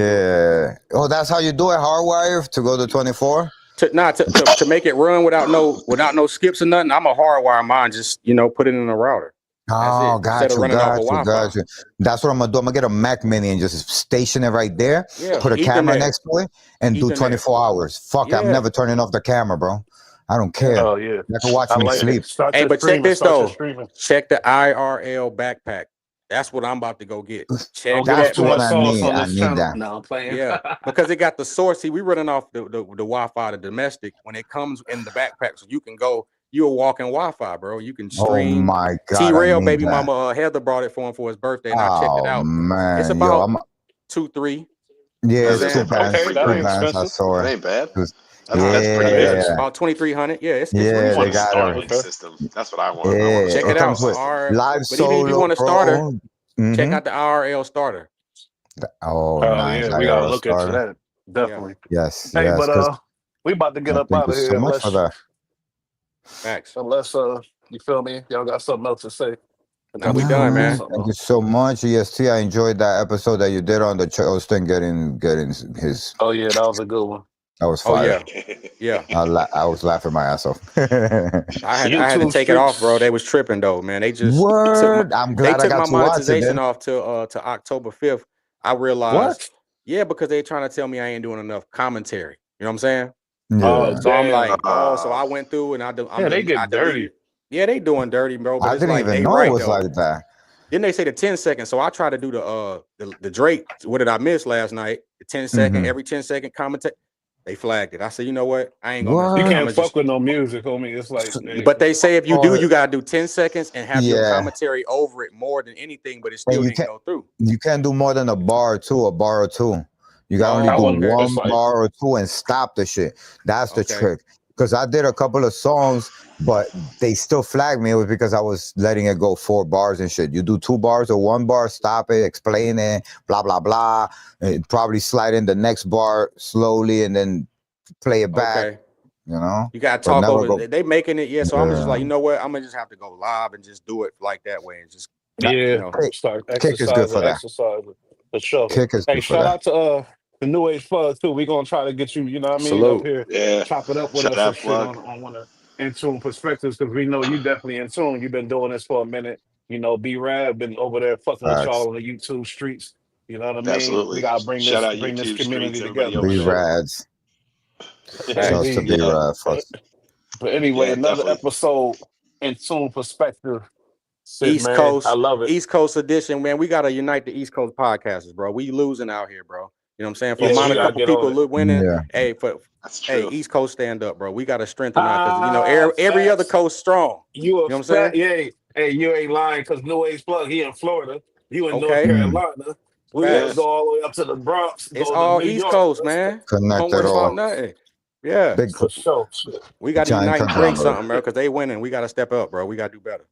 Can't do it. Yeah. Oh, that's how you do it? Hardwire to go to 24? To make it run without no skips or nothing, I'm a hardwire mine. Just put it in a router. That's Oh, it. Instead of running off of Wi-Fi. That's what I'm gonna do. I'm gonna get a Mac Mini and just station it right there. Yeah, Put a camera Ethernet. next to it and do Ethernet. 24 hours. Fuck, I'm Yeah. never turning off the camera, bro. I don't care. Oh yeah, You can watch I me like sleep. it. Start Hey, your but check streaming. this Start your though. streaming. Check the IRL backpack. That's what I'm about to go get. Don't Check give us That's that too what much I sauce motherfucker. need. on I this need channel. that. No, I'm playing. Yeah, because it got the source. See, we running off the Wi-Fi, the domestic. When it comes in the backpack, so you can go. You're walking Wi-Fi, bro. You can Oh stream. my God, I T-Rail, need baby that. mama Heather brought it for him for his birthday, and I checked it Oh out. It's man, about I'm 2-3. yeah, Is it's it two saying? bands. Okay, that Two ain't bands. I expensive. saw That it. ain't bad. Nah, That's pretty That good. is. Yeah, about 2,300. Yeah, it's yeah, I reasonable. want they a got it. Starlink system. That's what I want. I want a Yeah, Check it it out. comes Starlink with system. live But even if you solo, want a starter, bro. check out the IRL starter. Oh, Oh nice. yeah, I we got gotta a look into starter. that. Yeah, Definitely. Yes, Hey, yes. Because but we about to get up thank out you of so here much for unless that. facts. you feel me. Y'all got something else to say. And Now then we we No, done, close this man. man. something Thank you off. so much, EST. I enjoyed that episode that you did on the Charleston getting his. Oh yeah, that was a good one. That was Oh fire. yeah. I was laughing my ass off. I had to YouTube take it off, bro. They streets. was tripping though, man. They Word. I'm glad I took got my to watch it monetization then. off to October 5th. I realized, What? yeah, because they trying to tell me I ain't doing enough commentary. You know what I'm saying? Oh Yeah. So I'm like, damn. so I went through and I Yeah, they I get dirty. deleted. Yeah, they doing dirty, bro. But I it's didn't like even they know it right was though. like that. Then they say the 10 seconds. So I tried to do the Drake. What did I miss last night? The 10-second, every 10-second commentary. They flagged it. I said, you know what? I ain't gonna mess You with it. I'm can't gonna fuck just. with no music, homie. It's like, hey, But they say if you do, Or you gotta do 10 seconds and have your yeah, commentary over it more than anything. But it and still didn't go through. you can't do more than a bar or two. You can only I do Oh, wouldn't. okay. It's one like, bar or two and stop the shit. That's the Okay. trick. Because I did a couple of songs but they still flagged me. It was because I was letting it go 4 bars and shit. You do 2 bars or 1 bar, stop it, explain it, blah blah blah, and probably slide in the next bar slowly and then play it back. Okay. You know, you gotta talk over. They making it, yeah. So I'm just like, Yeah. you know what? I'm gonna just have to go live and just do it like that way, and just Yeah, you know. start Kick is good for exercising for sure. Kick is Hey, good for shout that. out to the New Age Plug too. We gonna try to get you, you know what I mean, up Salute. here, Yeah. chop it up with Shout us and out, shit Plug. on one of Intune Perspectives, because we know you definitely in tune. You've been doing this for a minute. You know, B-Rad been over there fucking with y'all Facts. on the YouTube streets. You know what I mean? Absolutely. We gotta bring Shout this out YouTube community streets, everybody together, over B man. there. Rads. Yeah, Shouts to indeed. B Yeah. Rad. But anyway, Yeah, another definitely. episode Intune Perspective. Shit, East man. I Coast, love it. East Coast edition, man. We gotta unite the East Coast podcasters, bro. We losing out here, bro. You know what I'm saying? For Yeah, amount we of gotta couple get on people it. winning, Yeah. hey, That's hey, true. East Coast stand up, bro. We gotta strengthen out because you know every other Facts. coast strong. You You a know what I'm fat, saying? yeah. Hey, you ain't lying because New Age Plug, he in Florida. You in North Okay, Mm. Carolina. We got to Yeah. facts. go all the way up to the Bronx, It's go to all New East York. Coast, man. Don't Connect it worry about all. nothing. Yeah, Big For sure. Shit. we got to giant unite and create conglomerate. something, bro. Because they winning. We got to step up, bro. We got to do better.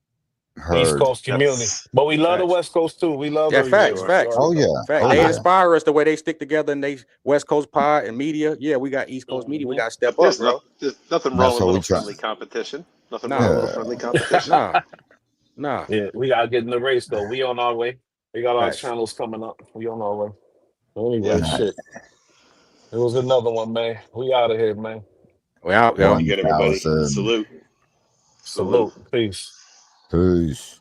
East Heard. Coast community. That's But we love the Facts. West Coast too. We love Yeah, for everywhere. facts, sure. You facts. Oh already know. yeah. Fact. Oh They yeah. inspire us the way they stick together and they West Coast pod and media. Yeah, we got East Coast media. We Mhm. got to step But up, there's bro. nothing wrong That's with a what we little try. friendly competition. Nothing wrong with a Nah, little Yeah. friendly competition. nah. Yeah, we gotta get in the race though. We on our way. We got our Facts. channels coming up. We on our way. So anyway, Yeah. shit. It was another one, man. We out of here, man. We out, yo. You get everybody. 1000. Salute. Salute. Peace. Peace.